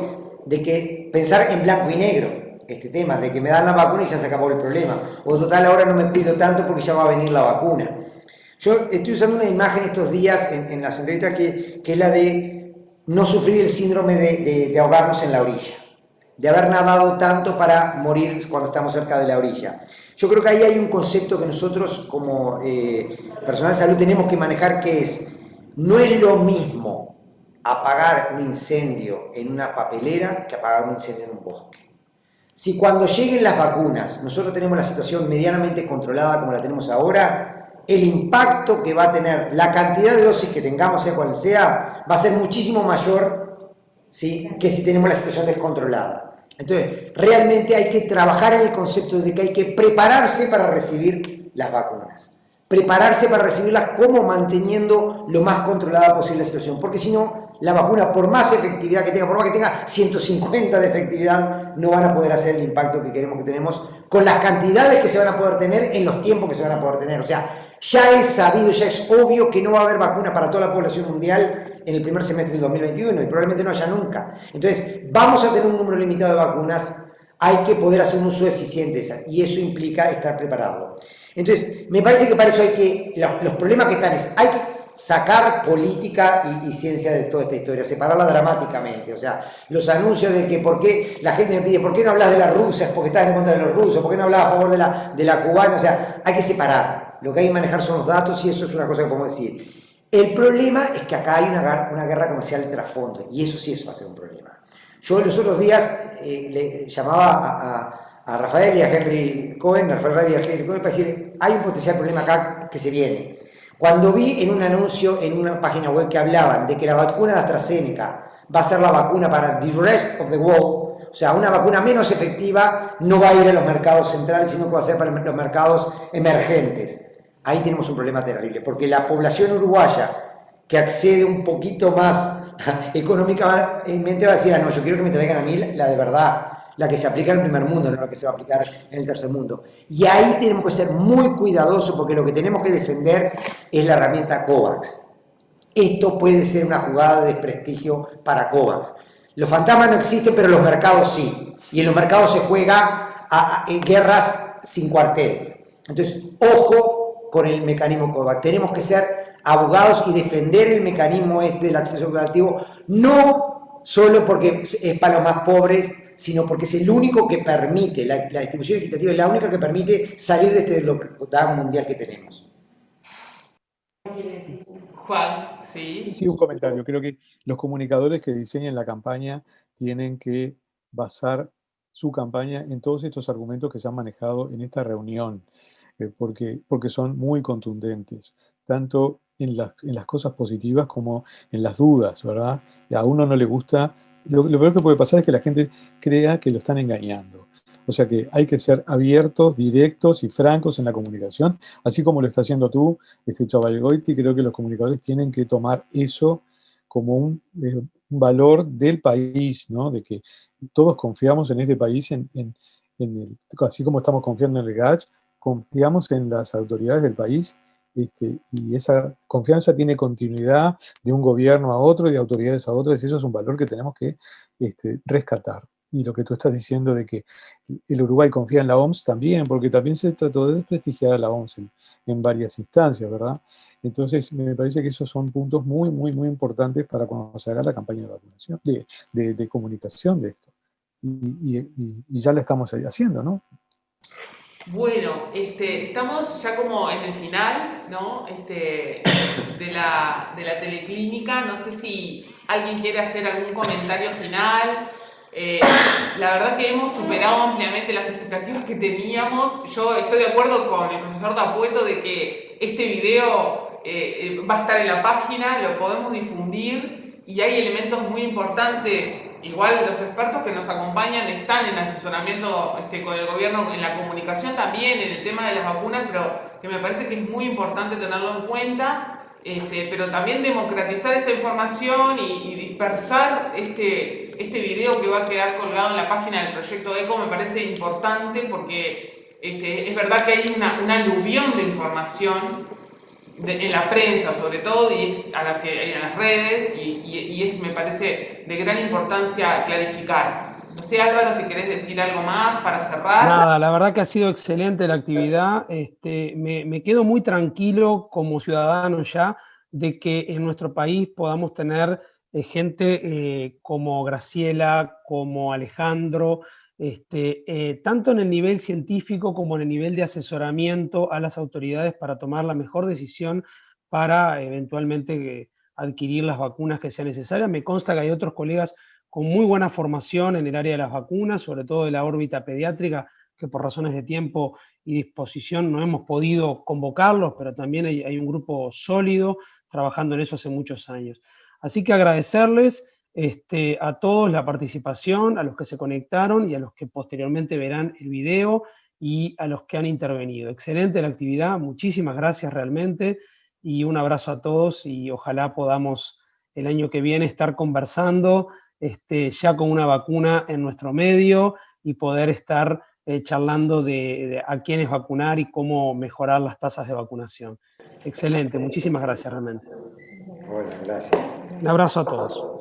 de que pensar en blanco y negro, este tema, de que me dan la vacuna y ya se acabó el problema, o total ahora no me cuido tanto porque ya va a venir la vacuna. Yo estoy usando una imagen estos días en las entrevistas que es la de no sufrir el síndrome de ahogarnos en la orilla, de haber nadado tanto para morir cuando estamos cerca de la orilla. Yo creo que ahí hay un concepto que nosotros como personal de salud tenemos que manejar, que es, no es lo mismo apagar un incendio en una papelera que apagar un incendio en un bosque. Si cuando lleguen las vacunas nosotros tenemos la situación medianamente controlada como la tenemos ahora, el impacto que va a tener, la cantidad de dosis que tengamos, sea cual sea, va a ser muchísimo mayor, ¿sí?, que si tenemos la situación descontrolada. Entonces, realmente hay que trabajar en el concepto de que hay que prepararse para recibir las vacunas. Prepararse para recibirlas como manteniendo lo más controlada posible la situación. Porque si no, la vacuna, por más efectividad que tenga, por más que tenga 150 de efectividad, no van a poder hacer el impacto que queremos que tenemos con las cantidades que se van a poder tener en los tiempos que se van a poder tener. O sea, ya es sabido, ya es obvio que no va a haber vacuna para toda la población mundial en el primer semestre del 2021 y probablemente no haya nunca. Entonces, vamos a tener un número limitado de vacunas, hay que poder hacer un uso eficiente de esas y eso implica estar preparado. Entonces, me parece que para eso hay que, los problemas que están es, hay que sacar política y ciencia de toda esta historia, separarla dramáticamente. O sea, los anuncios de que por qué la gente me pide, ¿por qué no hablas de las rusas? Porque estás en contra de los rusos, ¿por qué no hablas a favor de la cubana? O sea, hay que separar. Lo que hay que manejar son los datos y eso es una cosa que podemos decir. El problema es que acá hay una guerra comercial de trasfondo y eso sí va a ser un problema. Yo los otros días le llamaba a Rafael y a Henry Cohen, a Rafael Radi y a Henry Cohen, para decir, hay un potencial problema acá que se viene. Cuando vi en un anuncio en una página web que hablaban de que la vacuna de AstraZeneca va a ser la vacuna para the rest of the world, o sea, una vacuna menos efectiva no va a ir a los mercados centrales, sino que va a ser para los mercados emergentes. Ahí tenemos un problema terrible, porque la población uruguaya que accede un poquito más económicamente va a decir, no, yo quiero que me traigan a mí la de verdad, la que se aplica en el primer mundo, no la que se va a aplicar en el tercer mundo. Y ahí tenemos que ser muy cuidadosos, porque lo que tenemos que defender es la herramienta COVAX. Esto puede ser una jugada de desprestigio para COVAX. Los fantasmas no existen, pero los mercados sí. Y en los mercados se juega a guerras sin cuartel. Entonces, ojo con el mecanismo COVAX. Tenemos que ser abogados y defender el mecanismo del acceso cooperativo, no solo porque es para los más pobres, sino porque es el único que permite, la distribución equitativa es la única que permite salir de este lockdown mundial que tenemos. Juan, sí. Sí, un comentario. Creo que los comunicadores que diseñan la campaña tienen que basar su campaña en todos estos argumentos que se han manejado en esta reunión, porque son muy contundentes, tanto en las cosas positivas como en las dudas, ¿verdad? Y a uno no le gusta, lo peor que puede pasar es que la gente crea que lo están engañando. O sea que hay que ser abiertos, directos y francos en la comunicación, así como lo está haciendo tú, Chavalgoiti. Creo que los comunicadores tienen que tomar eso como un valor del país, ¿no? De que todos confiamos en este país, así como estamos confiando en el GACH, confiamos en las autoridades del país, y esa confianza tiene continuidad de un gobierno a otro y de autoridades a otras, y eso es un valor que tenemos que rescatar. Y lo que tú estás diciendo de que el Uruguay confía en la OMS también, porque también se trató de desprestigiar a la OMS en varias instancias, ¿verdad? Entonces, me parece que esos son puntos muy, muy, muy importantes para cuando se haga la campaña de vacunación, de comunicación de esto. Y ya la estamos haciendo, ¿no? Bueno, estamos ya como en el final, ¿no? de la teleclínica. No sé si alguien quiere hacer algún comentario final. La verdad que hemos superado ampliamente las expectativas que teníamos. Yo estoy de acuerdo con el profesor D'Apueto de que este video va a estar en la página, lo podemos difundir y hay elementos muy importantes. Igual los expertos que nos acompañan están en asesoramiento con el gobierno, en la comunicación también, en el tema de las vacunas, pero que me parece que es muy importante tenerlo en cuenta, pero también democratizar esta información y dispersar este video que va a quedar colgado en la página del Proyecto ECO. Me parece importante porque es verdad que hay una aluvión de información en la prensa sobre todo, y es a la que hay en las redes, y me parece de gran importancia clarificar. No sé, Álvaro, si querés decir algo más para cerrar. Nada, la verdad que ha sido excelente la actividad. Me quedo muy tranquilo como ciudadano ya de que en nuestro país podamos tener gente como Graciela, como Alejandro, tanto en el nivel científico como en el nivel de asesoramiento a las autoridades para tomar la mejor decisión para eventualmente adquirir las vacunas que sean necesarias. Me consta que hay otros colegas con muy buena formación en el área de las vacunas, sobre todo de la órbita pediátrica, que por razones de tiempo y disposición no hemos podido convocarlos, pero también hay un grupo sólido trabajando en eso hace muchos años. Así que agradecerles a todos la participación, a los que se conectaron y a los que posteriormente verán el video y a los que han intervenido. Excelente la actividad, muchísimas gracias realmente y un abrazo a todos y ojalá podamos el año que viene estar conversando ya con una vacuna en nuestro medio y poder estar charlando de a quiénes vacunar y cómo mejorar las tasas de vacunación. Excelente, muchísimas gracias realmente. Bueno, gracias. Un abrazo a todos.